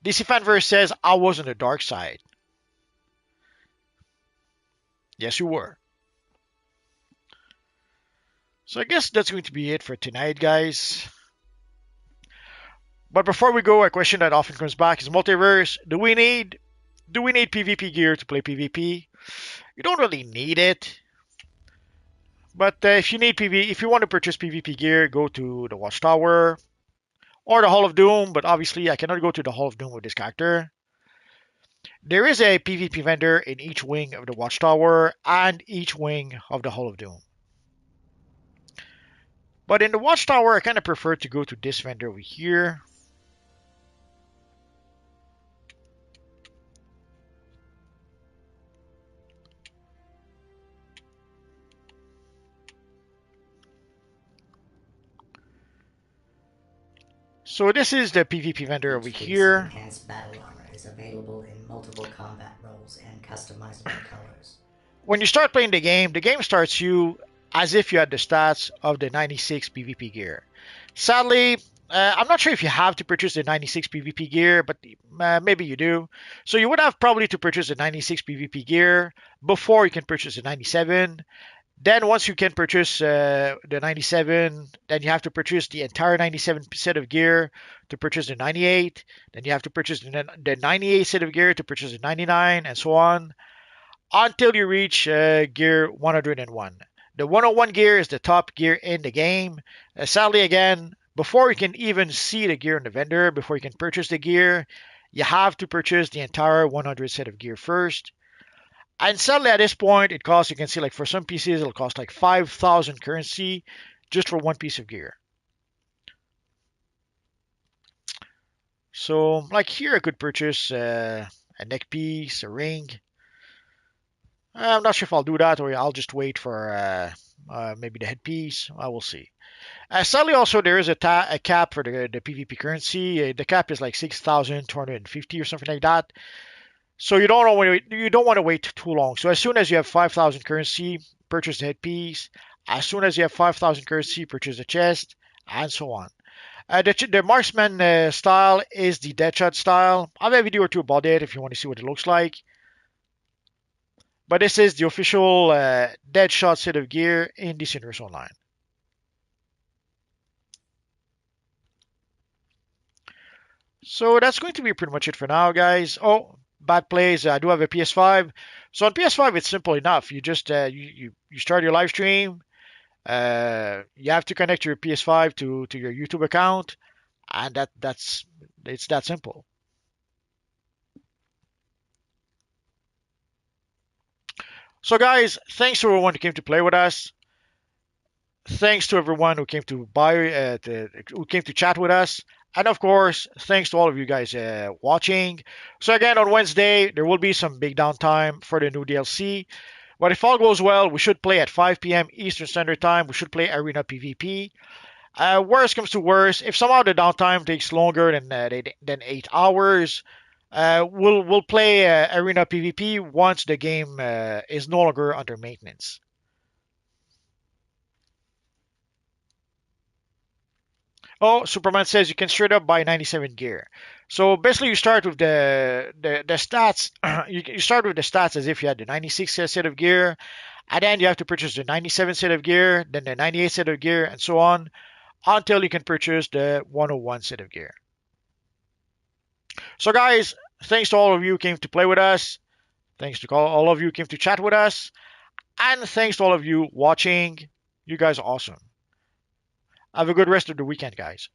DC Fanverse says I was on the dark side. Yes, you were. So I guess that's going to be it for tonight, guys. But before we go, a question that often comes back is multiverse. Do we need PvP gear to play PvP? You don't really need it. But if you want to purchase PvP gear, go to the Watchtower or the Hall of Doom. But obviously, I cannot go to the Hall of Doom with this character. There is a PvP vendor in each wing of the Watchtower and each wing of the Hall of Doom. But in the Watchtower, I kind of prefer to go to this vendor over here. So this is the PvP vendor over here. Enhanced battle armor is available in multiple combat roles and customizable colors. When you start playing the game starts you as if you had the stats of the 96 PvP gear. Sadly, I'm not sure if you have to purchase the 96 PvP gear, but maybe you do. So you would have probably to purchase the 96 PvP gear before you can purchase the 97. Then once you can purchase the 97, then you have to purchase the entire 97 set of gear to purchase the 98. Then you have to purchase the 98 set of gear to purchase the 99, and so on, until you reach gear 101. The 101 gear is the top gear in the game. Sadly, again, before you can even see the gear in the vendor, before you can purchase the gear, you have to purchase the entire 100 set of gear first. And sadly, at this point, it costs, you can see, like for some pieces, it'll cost like 5,000 currency just for one piece of gear. So, like here, I could purchase a neck piece, a ring. I'm not sure if I'll do that or I'll just wait for maybe the headpiece. I will see. Sadly, also, there is a cap for the PvP currency. The cap is like 6,250 or something like that. So you don't want to wait too long. So as soon as you have 5,000 currency, purchase the headpiece. As soon as you have 5,000 currency, purchase the chest, and so on. The marksman style is the Deadshot style. I have a video or two about it if you want to see what it looks like. But this is the official Deadshot set of gear in DC Universe Online. So that's going to be pretty much it for now, guys. Oh, Bad Plays. I do have a PS5. So on PS5, it's simple enough. You just you start your live stream. You have to connect your PS5 to your YouTube account, and it's that simple. So guys, thanks to everyone who came to play with us. Thanks to everyone who came to who came to chat with us. And of course, thanks to all of you guys watching. So again, on Wednesday, there will be some big downtime for the new DLC. But if all goes well, we should play at 5 p.m. Eastern Standard Time. We should play Arena PvP. Worst comes to worst, if somehow the downtime takes longer than 8 hours, we'll play Arena PvP once the game is no longer under maintenance. Oh, Superman says you can straight up buy 97 gear. So basically, you start with the stats. You start with the stats as if you had the 96 set of gear, and then you have to purchase the 97 set of gear, then the 98 set of gear, and so on, until you can purchase the 101 set of gear. So guys, thanks to all of you who came to play with us. Thanks to all of you who came to chat with us. And thanks to all of you watching. You guys are awesome. Have a good rest of the weekend, guys.